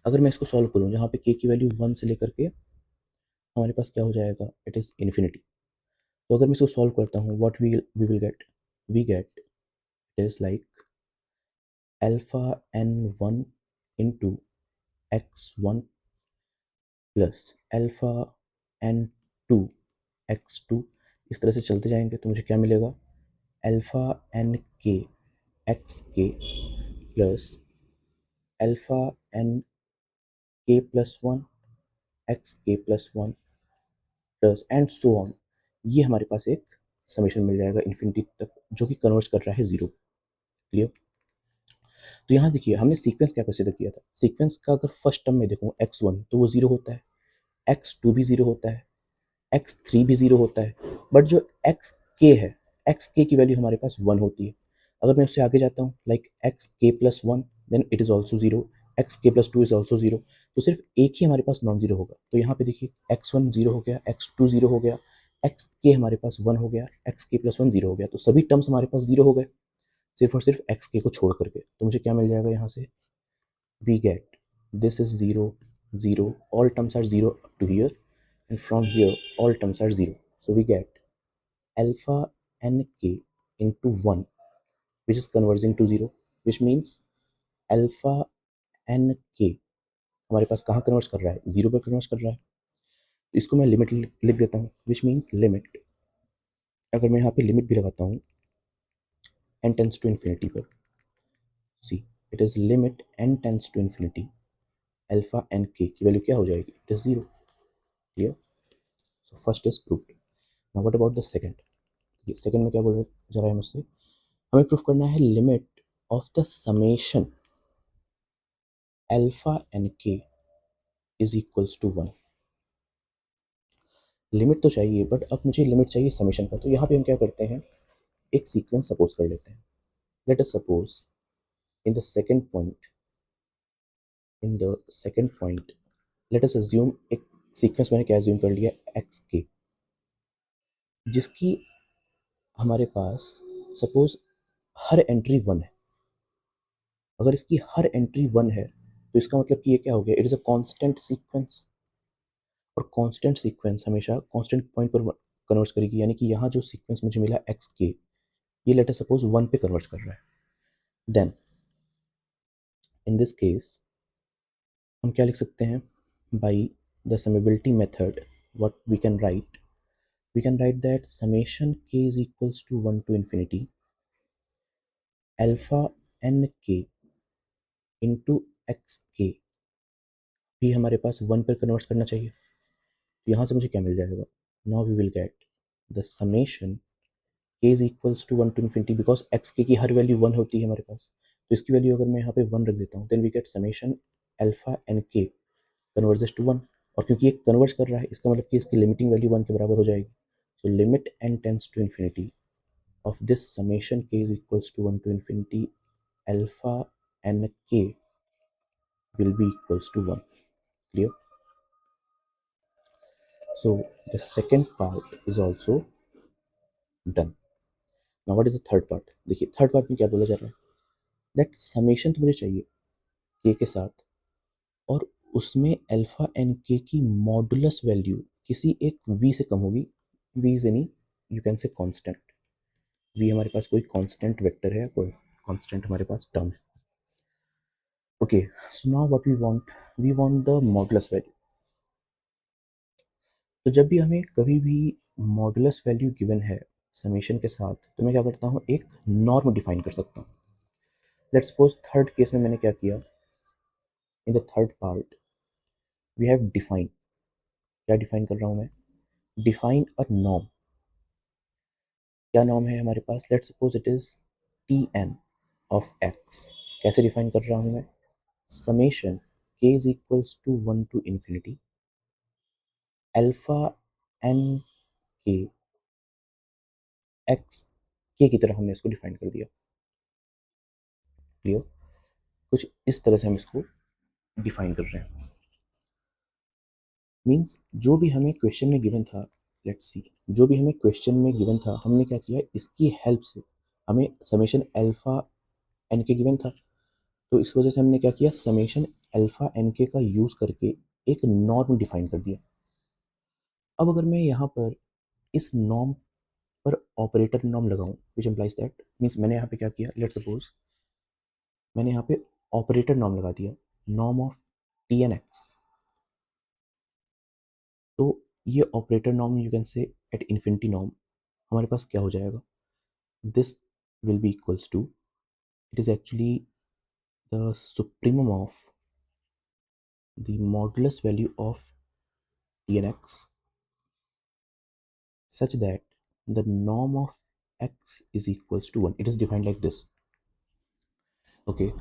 अगर मैं इसको सॉल्व करूँ जहाँ पे के की वैल्यू 1 से लेकर के हमारे पास क्या हो जाएगा? It is infinity. तो अगर मैं इसको सॉल्व करता हूँ what we will get, we get it is like alpha N one into X one plus alpha N two X two. इस तरह से चलते जाएंगे तो मुझे क्या मिलेगा? Alpha N K X K plus alpha N K plus one X K plus one plus and so on. ये हमारे पास एक समेशन मिल जाएगा इन्फिनिटी तक जो कि कन्वर्ट कर रहा है 0। क्लियर? तो यहाँ देखिए हमने सीक्वेंस क्या कंसिडर किया था। सीक्वेंस का अगर फर्स्ट टर्म में देखूँ x1 तो वो 0 होता है, x2 भी 0 होता है, x3 भी 0 होता है, बट जो xk है, xk की वैल्यू हमारे पास 1 होती है। अगर मैं उससे आगे जाता हूँ like xk plus one then it is also 0, xk plus two is also 0, तो सिर्फ एक ही हमारे पास नॉन जीरो होगा। तो यहाँ पे देखिए x1 0 हो गया, x2 0 हो गया, xk हमारे पास 1 हो गया, xk प्लस वन 0 हो गया, तो सभी टर्म्स हमारे पास 0 हो गए सिर्फ और सिर्फ xk को छोड़ करके। तो मुझे क्या मिल जाएगा यहाँ से? we get this is 0 0, all terms are 0 up to here, and from here all terms are 0, so we get alpha nk into 1 which is converging to 0, which means alpha nk हमारे पास कहाँ कन्वर्ट कर रहा है? 0 पर convert कर रहा है। तो इसको मैं लिमिट लिख देता हूँ, which means लिमिट, अगर मैं यहाँ पे लिमिट भी लगाता हूँ n tends to infinity पर, see it is limit n tends to infinity alpha nk की वैल्यू क्या हो जाएगी? It is 0। Clear? So first is proved. Now what about the second? Second में क्या बोल जा रहा है मुझसे? हमें प्रूफ करना है limit of the summation alpha N K is equals to 1। Limit तो चाहिए, बट अब मुझे लिमिट चाहिए समेशन का। तो यहाँ पे हम क्या करते हैं, एक सीक्वेंस सपोज कर लेते हैं। Late us suppose in the second point, let us assume, एक सीक्वेंस मैंने क्या अज्यूम कर लिया, एक्स के, जिसकी हमारे पास सपोज हर एंट्री 1 है। अगर इसकी हर एंट्री 1 है तो इसका मतलब कि ये क्या हो गया, it is a constant sequence. और कांस्टेंट सीक्वेंस हमेशा कांस्टेंट पॉइंट पर कन्वर्ट करेगी, यानी कि यहाँ जो सीक्वेंस मुझे मिला एक्स के, ये लेट अस सपोज 1 पे कन्वर्ट कर रहा है। देन इन दिस केस हम क्या लिख सकते हैं, by the summability method what we can write that summation K is equals to 1 to infinity alpha N K into X K भी हमारे पास 1 पर कन्वर्ट करना चाहिए। तो यहाँ से मुझे क्या मिल जाएगा, now we will get the summation K is equals to 1 to infinity, because X K की हर वैल्यू 1 होती है हमारे पास। तो इसकी वैल्यू अगर मैं यहाँ पे 1 रख देता हूँ, then we get summation alpha N K converges to 1। और क्योंकि ये कन्वर्ज कर रहा है, इसका मतलब कि इसकी लिमिटिंग वैल्यू 1 के बराबर हो जाएगी। So limit N tends to infinity of this summation K is equals to 1 to infinity alpha N K will be equals to 1. Clear? So the second part is also done. Now what is the third part? देखिए third part में क्या बोला जा रहा है, that summation तो मुझे चाहिए के साथ, और उसमें अल्फा एन के की मॉडुलस वैल्यू किसी एक वी से कम होगी। V is any, you can say constant. V हमारे पास कोई कांस्टेंट वेक्टर है, कोई कांस्टेंट हमारे पास टर्म है। Okay, so now what we want the modulus value. तो जब भी हमें कभी भी मॉडुलस वैल्यू गिवन है समेशन के साथ, तो मैं क्या करता हूँ, एक नॉर्म डिफाइन कर सकता हूँ। लेट्स सपोज थर्ड केस में मैंने क्या किया, in the third part we have define, क्या डिफाइन कर रहा हूँ मैं, डिफाइन अ नॉर्म। क्या नॉर्म है हमारे पास, let's suppose it is T N of X. कैसे डिफाइन कर रहा हूँ मैं, summation K is equals to 1 to infinity alpha N K X K की तरह हमने इसको डिफाइन कर दिया। क्लियर? कुछ इस तरह से हम इसको डिफाइन कर रहे हैं। मीन्स जो भी हमें क्वेश्चन में गिवन था, लेट्स सी, जो भी हमें क्वेश्चन में गिवन था, हमने क्या किया, इसकी हेल्प से हमें समेशन अल्फा एन के गिवन था, तो इस वजह से हमने क्या किया, समेशन अल्फा एन के का यूज करके एक नॉर्म डिफाइन कर दिया। अब अगर मैं यहाँ पर इस नॉर्म पर ऑपरेटर नॉर्म लगाऊं, विच एम्प्लाइज दैट, मीन्स मैंने यहाँ पे क्या किया, लेट्स सपोज मैंने यहाँ पे ऑपरेटर नॉर्म लगा दिया, norm of T N X. तो ये operator norm, you can say at infinity norm, हमारे पास क्या हो जाएगा, this will be equals to, it is actually the supremum of the modulus value of T N X such that the norm of x is equals to 1. It is defined like this. Okay,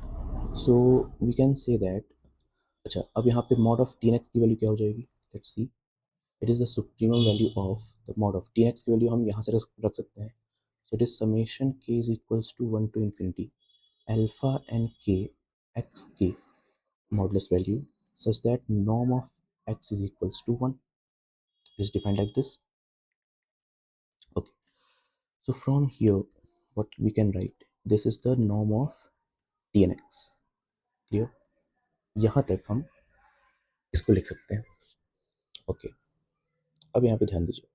so we can say that, अच्छा अब यहाँ पे mod of tn x की value क्या हो जाएगी, let's see, it is the supremum value of the mod of tn x की value हम यहाँ से रख सकते हैं। So it is summation k is equals to 1 to infinity alpha and k x k modulus value such that norm of x is equals to 1. It is defined like this. Okay, so from here what we can write, this is the norm of tnx. Clear? यहाँ तक हम इसको लिख सकते हैं। Okay, अब यहाँ पे ध्यान दीजिए,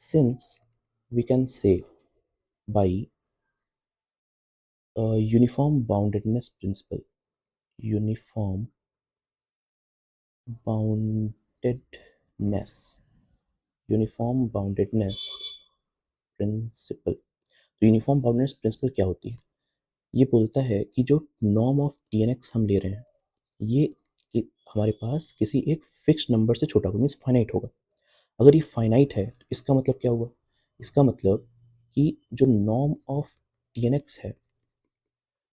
since we can say by uniform boundedness principle, uniform boundedness uniform boundedness principle. तो यूनिफॉर्म बाउंडेडनेस प्रिंसिपल क्या होती है, ये बोलता है कि जो norm of T N X हम ले रहे हैं, ये हमारे पास किसी एक फिक्स नंबर से छोटा होगा, मीन्स फाइनाइट होगा। अगर ये फाइनाइट है तो इसका मतलब क्या हुआ, इसका मतलब कि जो norm of T N X है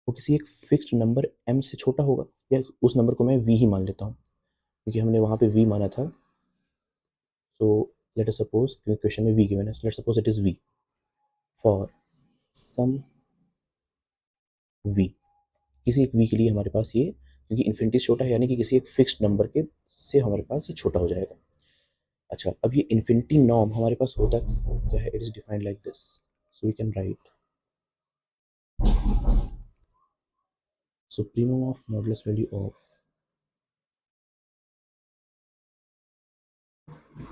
वो किसी एक फिक्स्ड नंबर m से छोटा होगा, या उस नंबर को मैं v ही मान लेता हूँ क्योंकि हमने वहाँ पे v माना था। सो लेट अस सपोज, क्योंकि क्वेश्चन में v गिवन है, let suppose it is v for some v, किसी एक v के लिए हमारे पास ये, क्योंकि इन्फिनिटी छोटा है यानी कि किसी एक फिक्स्ड नंबर के से हमारे पास ये छोटा हो जाएगा। अच्छा, अब ये इन्फिनिटी नॉर्म हमारे पास होता क्या है? It is defined like this, so we can write supremum of modulus value of,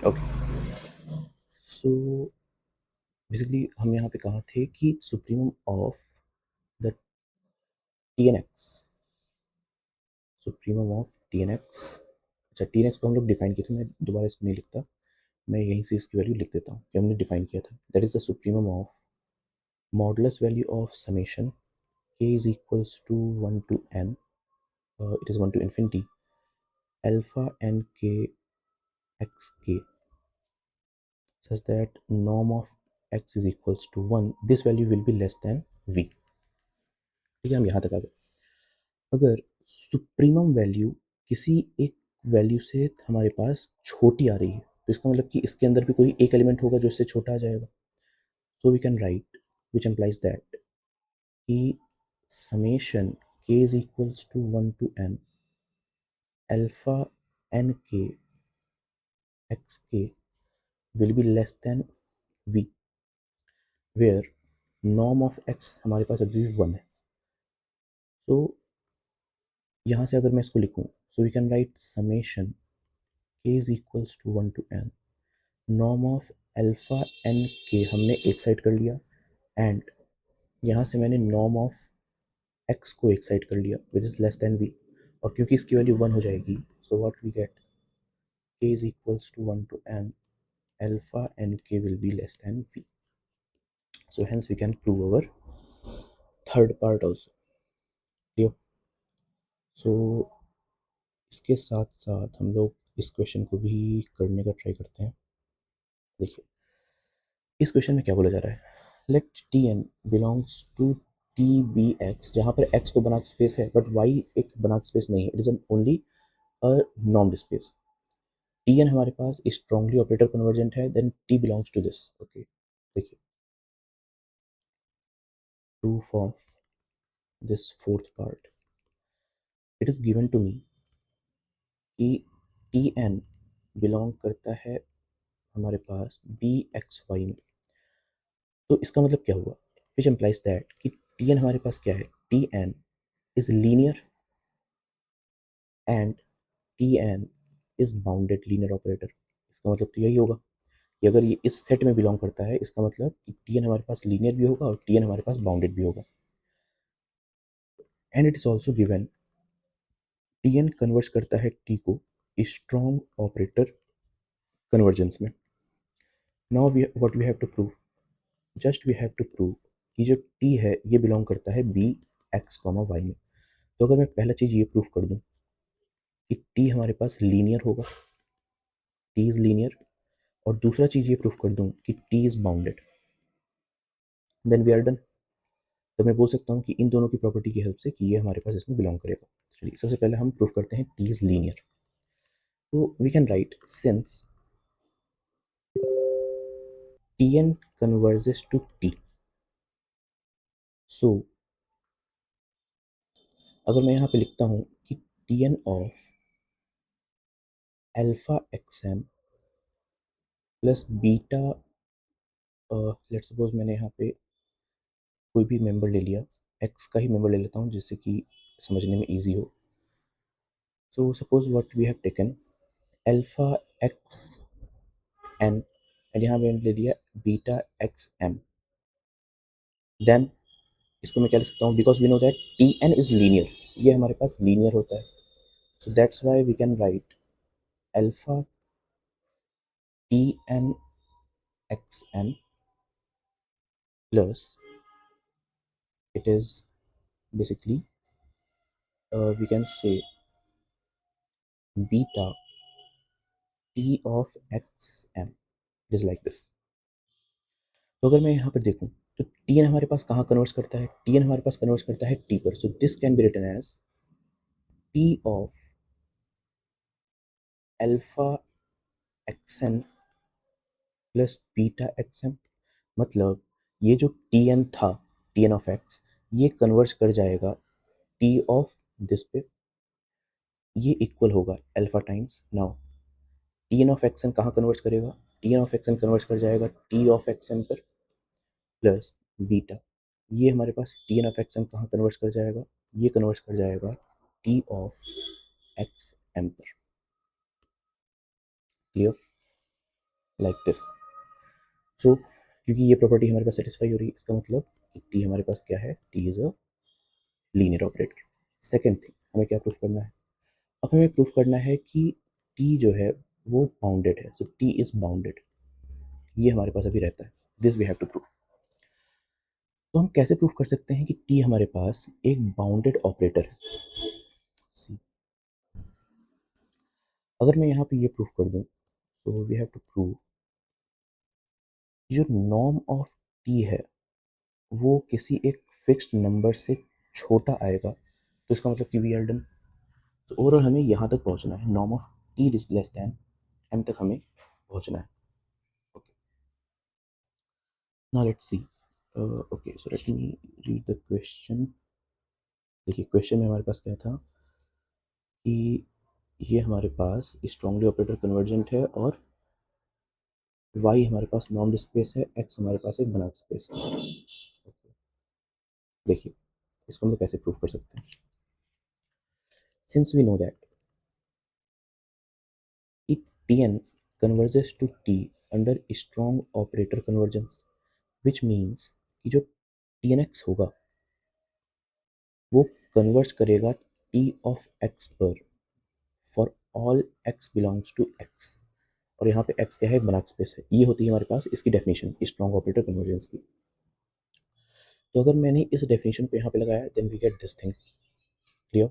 okay, so basically हम यहाँ पे कहाँ थे कि supremum of the T N X, supremum of T N X. अच्छा, टी एन एक्स को हम लोग डिफाइन किए थे, मैं दोबारा इसको नहीं लिखता, मैं यहीं से इसकी वैल्यू लिख देता हूँ कि हमने डिफाइन किया था। That is the supremum of modulus value of summation k is equals to 1 to n, it is 1 to infinity alpha n k x k, such that norm of x is equals to 1, this value will be less than v। ठीक है, हम यहाँ तक आ गए। अगर supremum value किसी एक value से हमारे पास छोटी आ रही है, तो इसका मतलब कि इसके अंदर भी कोई एक एलिमेंट होगा जो इससे छोटा आ जाएगा। So we can write which implies that कि summation k is equals to 1 to n alpha n k x k will be less than v, where norm of x हमारे पास अभी भी 1 है। सो यहाँ से अगर मैं इसको लिखूँ, so we can write summation k is equals to 1 to n norm of alpha N K हमने एक साइड कर लिया, एंड यहाँ से मैंने नॉर्म ऑफ एक्स को एक साइड कर लिया which is less than V, और क्योंकि इसकी वैल्यू 1 हो जाएगी, so what we get k is equals to 1 to n alpha n k will be less than v, so hence we can prove our third part also clear। सो इसके साथ साथ हम लोग इस क्वेश्चन को भी करने का ट्राई करते हैं। देखिए इस क्वेश्चन में क्या बोला जा रहा है, let T N belongs to T B X, जहाँ पर एक्स तो बनाक स्पेस है बट वाई एक बनाक स्पेस नहीं है, it is an only a normed space. T N हमारे पास स्ट्रांगली ऑपरेटर कन्वर्जेंट है, then T belongs to this. Okay, देखिए proof of this fourth part, it is given to me कि T N belong करता है हमारे पास B x Y में। तो इसका मतलब क्या हुआ, विच एम्प्लाइज दैट कि टी एन हमारे पास क्या है, T N is linear and T N is bounded linear operator. इसका मतलब तो यही होगा कि अगर ये इस सेट में बिलोंग करता है, इसका मतलब कि टी एन हमारे पास लीनियर भी होगा और टी एन हमारे पास बाउंडेड भी होगा। And it is also given T N convert करता है टी को स्ट्रॉन्ग ऑपरेटर कन्वर्जेंस में। Now we what we have to prove, just we have to prove कि जो टी है ये बिलोंग करता है बी एक्स कॉमा वाई में। तो अगर मैं पहला चीज़ ये प्रूफ कर दूं कि टी हमारे पास लीनियर होगा, टी इज लीनियर, और दूसरा चीज़ ये प्रूफ कर दूं कि T is bounded, then we are done. तो मैं बोल सकता हूँ कि इन दोनों की प्रॉपर्टी की हेल्प से कि ये हमारे पास इसमें बिलोंग करेगा। चलिए सबसे पहले हम प्रूफ करते हैं टी इज लीनियर। तो we can write since T N converges to T, so अगर मैं यहाँ पे लिखता हूँ कि T N of alpha x N plus beta, let suppose मैंने यहाँ पे कोई भी मेंबर ले लिया, एक्स का ही मेंबर ले लेता हूँ जिससे कि समझने में ईजी हो। So suppose what we have taken alpha x n, and यहाँ मैंने ले लिया बीटा एक्स एम, देन इसको मैं क्या लिख सकता हूँ, because we know that T N is linear, ये हमारे पास लीनियर होता है, so that's why we can write alpha T N x N plus it is basically we can say beta t of x m, it is like this। तो अगर मैं यहाँ पर देखूँ तो टी एन हमारे पास कहाँ कन्वर्ट करता है, टी एन हमारे पास कन्वर्ट करता है टी पर, so this can be written as T of alpha x n plus beta x n. मतलब ये जो टी एन था, टी एन ऑफ एक्स, ये कन्वर्ट कर जाएगा टी ऑफ दिस पे, ये इक्वल होगा alpha times. Now T N of x n कहाँ कन्वर्ट करेगा, T N of x n convert कर जाएगा टी ऑफ एक्सएन पर प्लस बीटा। ये हमारे पास टी एन ऑफ एक्सएन कहाँ कन्वर्ट कर जाएगा, ये कन्वर्ट कर जाएगा टी ऑफ एक्स एम पर। Clear, like this. सो क्योंकि ये प्रॉपर्टी हमारे पास सेटिस्फाई हो रही है, इसका मतलब कि टी हमारे पास क्या है, T is a linear operator. Second thing, हमें क्या प्रूफ करना है, अब हमें प्रूफ करना है कि टी जो है वो बाउंडेड है। सो टी इज बाउंडेड, ये हमारे पास अभी रहता है, this we have to prove. तो हम कैसे प्रूफ कर सकते हैं कि टी हमारे पास एक बाउंडेड ऑपरेटर है। सी, अगर मैं यहाँ पे ये प्रूफ कर दूं, so we have to prove जो नॉर्म ऑफ टी है वो किसी एक फिक्स्ड नंबर से छोटा आएगा, तो इसका मतलब कि वी आर डन। तो ओवरऑल हमें यहाँ तक पहुँचना है, norm of T is less than M तक हमें पहुँचना है। Okay, now let's see. Okay, so let me read the question. देखिए क्वेश्चन में हमारे पास क्या था कि ये हमारे पास स्ट्रांगली ऑपरेटर कन्वर्जेंट है और y हमारे पास नॉर्म्ड स्पेस है, x हमारे पास एक बनाम स्पेस है। देखिए इसको हम लोग कैसे प्रूव कर सकते हैं। Since we know that Tn converges to T under strong operator convergence, which means कि जो Tnx होगा वो कन्वर्ज करेगा T of x पर for all x belongs to x। और यहाँ पे x क्या है, बनाक स्पेस है। ये होती है हमारे पास इसकी डेफिनेशन स्ट्रॉन्ग ऑपरेटर कन्वर्जेंस की। तो अगर मैंने इस डेफिनेशन को यहाँ पे लगाया, then we get this thing. Clear.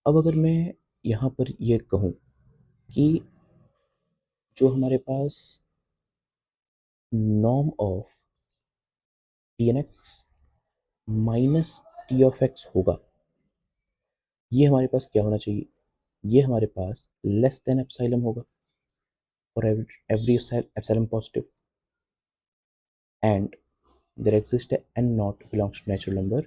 अब अगर मैं यहाँ पर ये कहूँ कि जो हमारे पास norm of T N x minus T of x होगा, ये हमारे पास क्या होना चाहिए, ये हमारे पास लेस देन एप्सिलॉन होगा for every epsilon positive, and there exist n not belongs to natural number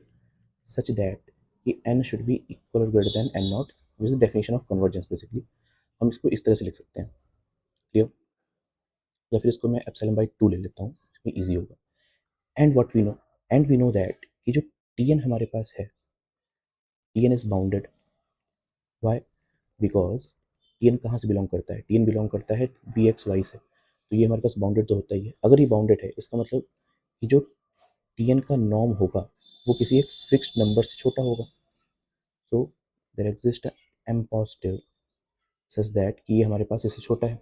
such that कि n शुड बी इक्वल और greater than n not, which is the definition of convergence basically. हम इसको इस तरह से लिख सकते हैं। क्लियर। या फिर इसको मैं एप्सिलॉन बाई 2 ले लेता हूँ, इसमें ईजी होगा। And what we know, and we know that कि जो Tn हमारे पास है, Tn is bounded. Why, because Tn कहाँ से बिलोंग करता है, Tn बिलोंग करता है बी एक्स वाई से, तो ये हमारे पास बाउंडेड तो होता ही है। अगर ये बाउंडेड है, इसका मतलब कि जो Tn का नॉर्म होगा वो किसी एक फिक्स्ड नंबर से छोटा होगा। So there exist M positive such that कि ये हमारे पास इससे छोटा है।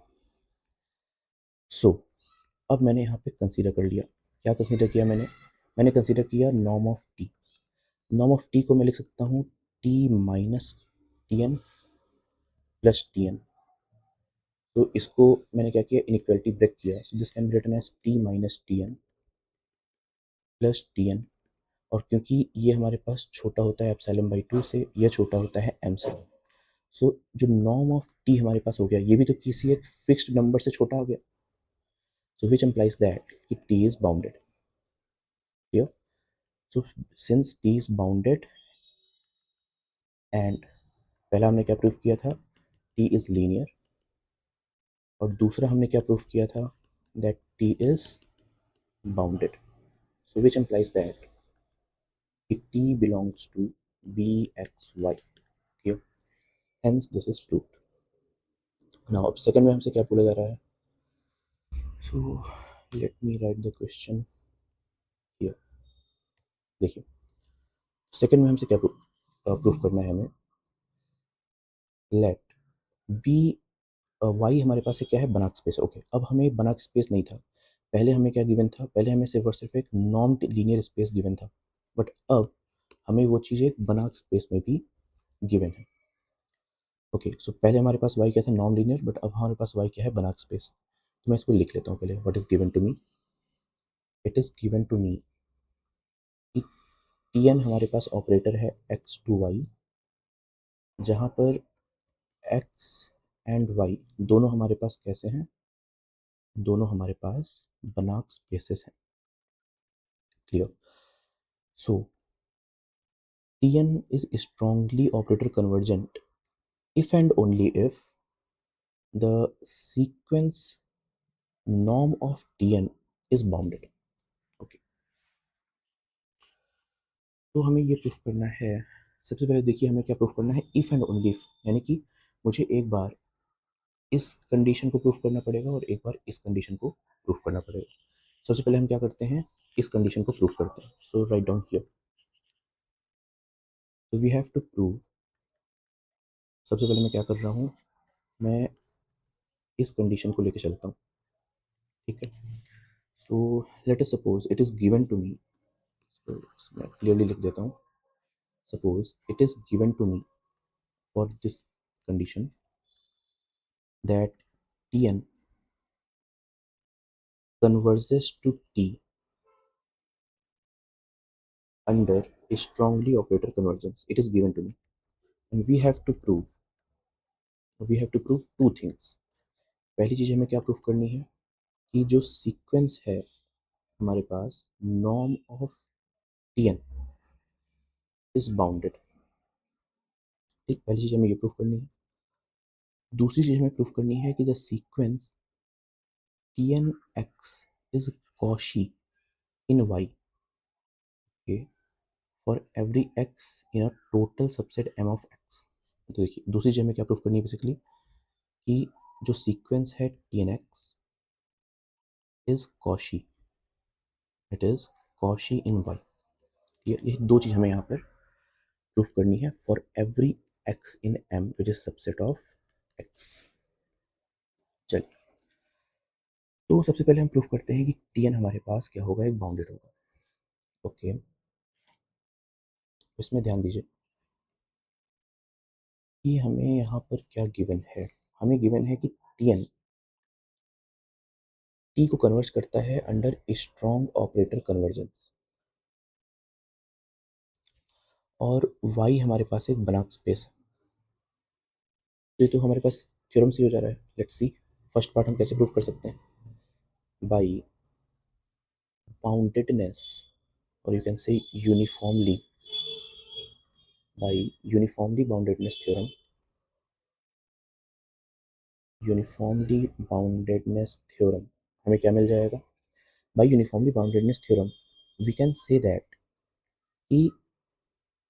सो अब मैंने यहाँ पे कंसीडर कर लिया, क्या कंसीडर किया मैंने, मैंने कंसीडर किया norm of T. Norm of T को मैं लिख सकता हूँ T minus T n plus T n. तो इसको मैंने क्या किया, इनइक्वालिटी ब्रेक किया। So this can be written as T minus T n plus T n. और क्योंकि ये हमारे पास छोटा होता है एप्सिलॉन बाई 2 से, ये छोटा होता है m से, सो जो नॉर्म ऑफ टी हमारे पास हो गया, ये भी तो किसी एक फिक्स्ड नंबर से छोटा हो गया। सो विच एम्प्लाइज दैट कि T is bounded. Clear. So since T is bounded, and पहला हमने क्या प्रूफ किया था, टी इज लीनियर, और दूसरा हमने क्या प्रूफ किया था, that T is bounded. So which implies that कि t belongs to bxy। Clear, hence this is proved. Now अब सेकंड में हमसे क्या बोला जा रहा है, so let me right the question here. देखिए सेकंड में हमसे क्या प्रूफ करना है हमें, लेट बी वाई हमारे पास क्या है, बनाक स्पेस। ओके, अब हमें बनाक स्पेस नहीं था, पहले हमें क्या गिवन था, पहले हमें सिर्फ और सिर्फ एक नॉन लीनियर स्पेस गिवन था, बट अब हमें वो चीज़ एक बनाक स्पेस में भी गिवन है। ओके, सो पहले हमारे पास y क्या था, नॉन लीनियर, बट अब हमारे पास y क्या है, बनाक स्पेस। तो मैं इसको लिख लेता हूँ पहले, what is given to me. It is given to me कि Tn हमारे पास ऑपरेटर है x टू y, जहां पर x एंड y दोनों हमारे पास कैसे हैं, दोनों हमारे पास बनाक स्पेसेस हैं। Clear? So Tn is strongly operator convergent if and only if the sequence norm of Tn is bounded. Okay, तो हमें ये प्रूफ करना है। सबसे पहले देखिए हमें क्या प्रूफ करना है, इफ एंड ओनली इफ, यानी कि मुझे एक बार इस कंडीशन को प्रूफ करना पड़ेगा और एक बार इस कंडीशन को प्रूफ करना पड़ेगा। सबसे पहले हम क्या करते हैं, इस कंडीशन को प्रूफ करते हैं। So write down here, so we have to prove. सबसे पहले मैं क्या कर रहा हूँ, मैं इस कंडीशन को लेके चलता हूँ। ठीक है, so let us suppose it is given to me, मैं क्लियरली लिख देता हूँ, suppose it is given to me for this condition that Tn converges to T under a strongly operator convergence. It is given to me and we have to prove two things. पहली चीज हमें क्या proof करनी है कि जो sequence है हमारे पास norm of Tn is bounded. ठीक, पहली चीज हमें ये प्रूफ करनी है। दूसरी चीज हमें प्रूफ करनी है कि the sequence Tnx is Cauchy in y, okay, for every x in a total subset m of x। तो देखिए दूसरी चीज हमें क्या प्रूफ करनी है बेसिकली, कि जो सीक्वेंस है Tnx is Cauchy, it is Cauchy in y। ये दो चीज हमें यहाँ पर प्रूफ करनी है for every x in m which is subset of x। चलिए, तो सबसे पहले हम प्रूफ करते हैं कि Tn हमारे पास क्या होगा, एक बाउंडेड होगा। ओके, इसमें ध्यान दीजिए कि हमें यहाँ पर क्या गिवन है। हमें गिवन है कि Tn T को कन्वर्ज करता है अंडर स्ट्रॉन्ग ऑपरेटर कन्वर्जेंस, और y हमारे पास एक बनाक स्पेस है। तो ये तो हमारे पास थ्योरम से हो जा रहा है। लेट्स सी फर्स्ट पार्ट हम कैसे प्रूफ कर सकते हैं, by boundedness, or you can say uniformly, by uniformly boundedness theorem, uniformly boundedness theorem हमें क्या मिल जाएगा, by uniformly boundedness theorem we can say that कि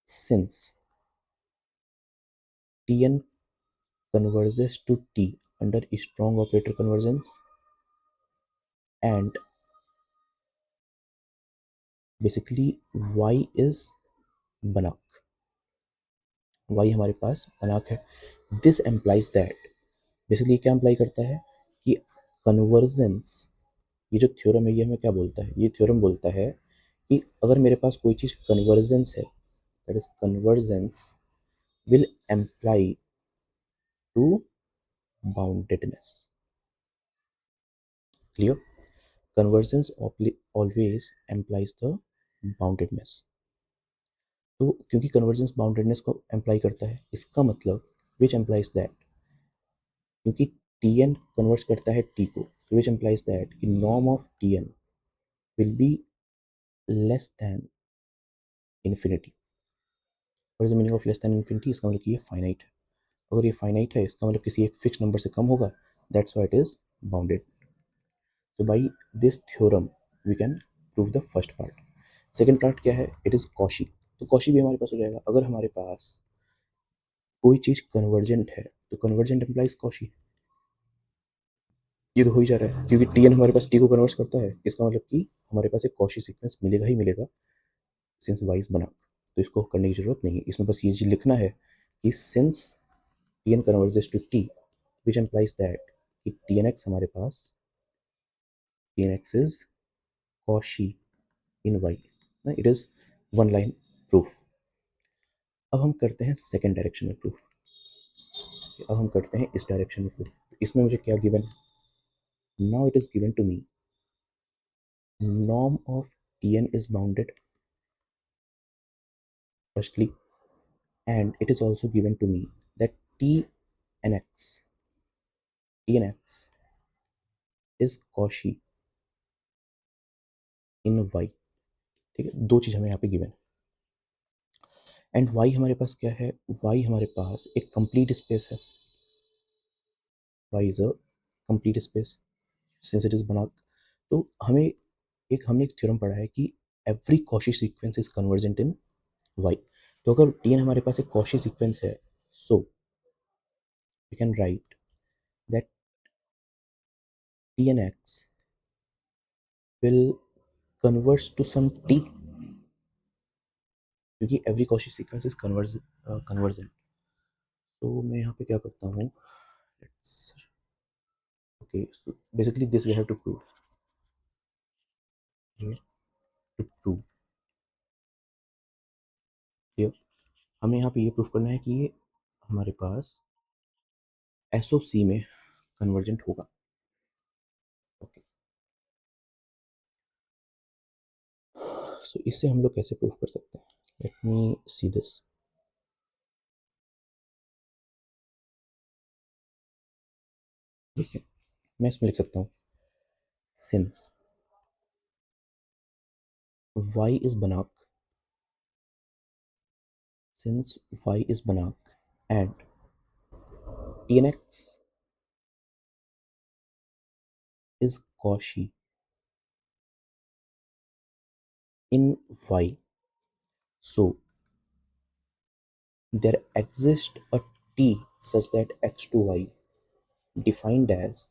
since Tn converges to T under strong operator convergence and basically y is Banach, y हमारे पास Banach है। this implies that, basically क्या apply करता है कि कन्वर्जेंस, ये जो थ्योरम है ये हमें क्या बोलता है, ये थ्योरम बोलता है कि अगर मेरे पास कोई चीज कन्वर्जेंस है, that is convergence will imply to boundedness. Clear? Convergence always implies the boundedness. तो क्योंकि कन्वर्जेंस बाउंडेडनेस को एम्प्लाई करता है, इसका मतलब विच एम्प्लाइज दैट, क्योंकि Tn कन्वर्ट करता है T को, so which implies that कि norm of Tn will be less than infinity। what is the meaning of less than infinity? इसका मतलब कि ये फाइनाइट है। अगर ये फाइनाइट है इसका मतलब किसी एक फिक्स नंबर से कम होगा, that's why it is bounded. so by this theorem we can prove the first part। Second part क्या है, इट इज Cauchy। तो Cauchy भी हमारे पास हो जाएगा। अगर हमारे पास कोई चीज कन्वर्जेंट है तो कन्वर्जेंट एम्प्लाइज Cauchy, ये तो हो ही जा रहा है क्योंकि Tn हमारे पास T को कन्वर्ट करता है, इसका मतलब कि हमारे पास एक Cauchy सीक्वेंस मिलेगा ही मिलेगा सिंस वाइज बना। तो इसको करने की जरूरत नहीं है, इसमें बस ये चीज लिखना है कि since Tn converges to T which implies that कि Tnx हमारे पास, Tnx is Cauchy in y, it is one line proof. अब हम करते हैं सेकेंड डायरेक्शन में प्रूफ। अब हम करते हैं इस डायरेक्शन में प्रूफ। इसमें मुझे क्या given, now it is given to me norm of Tn is bounded firstly, and it is also given to me that Tnx is Cauchy in y. ठीक है, दो चीज हमें यहाँ पे गिवन। एंड y हमारे पास क्या है, y हमारे पास एक कंप्लीट स्पेस है, y is a complete space since it is बनाक। तो हमने एक थ्योरम पढ़ा है कि every Cauchy sequence is convergent in y। तो अगर Tn हमारे पास एक कॉशी सीक्वेंस है, so we can write that Tnx will converge to some t, क्योंकि every Cauchy sequence is convergent. तो मैं यहाँ पे क्या करता हूँ, okay, so basically this we have to prove, to prove here हमें यहाँ पे ये प्रूफ करना है कि ये हमारे पास SOC में कन्वर्जेंट होगा। ओके, सो इससे हम लोग कैसे प्रूफ कर सकते हैं, लेट मी सी दिस। देखिए, मैं इसमें लिख सकता हूँ since y is Banach, since y is Banach and Tnx is Cauchy in y, so there exists a t such that x to y defined as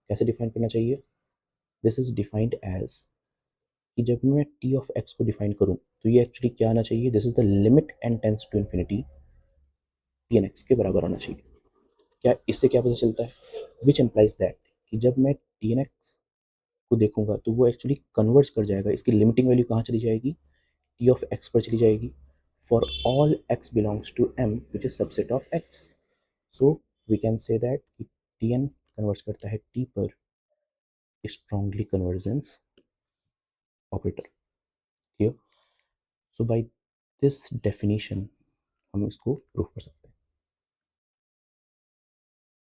कैसे डिफाइन करना चाहिए, this is defined as कि जब मैं t of x को define करूं तो ये एक्चुअली क्या आना चाहिए, this is the limit and tends to infinity Tnx के बराबर आना चाहिए। क्या इससे क्या पता चलता है, विच एम्प्लाइज दैट कि जब मैं Tnx को देखूंगा तो वो एक्चुअली कन्वर्ज कर जाएगा, इसकी लिमिटिंग वैल्यू कहाँ चली जाएगी, t ऑफ x पर चली जाएगी, for all x belongs to m which is subset of x। So we can say that Tn converge करता है t पर strongly convergence operator here. So by this definition हम इसको प्रूफ कर सकते हैं।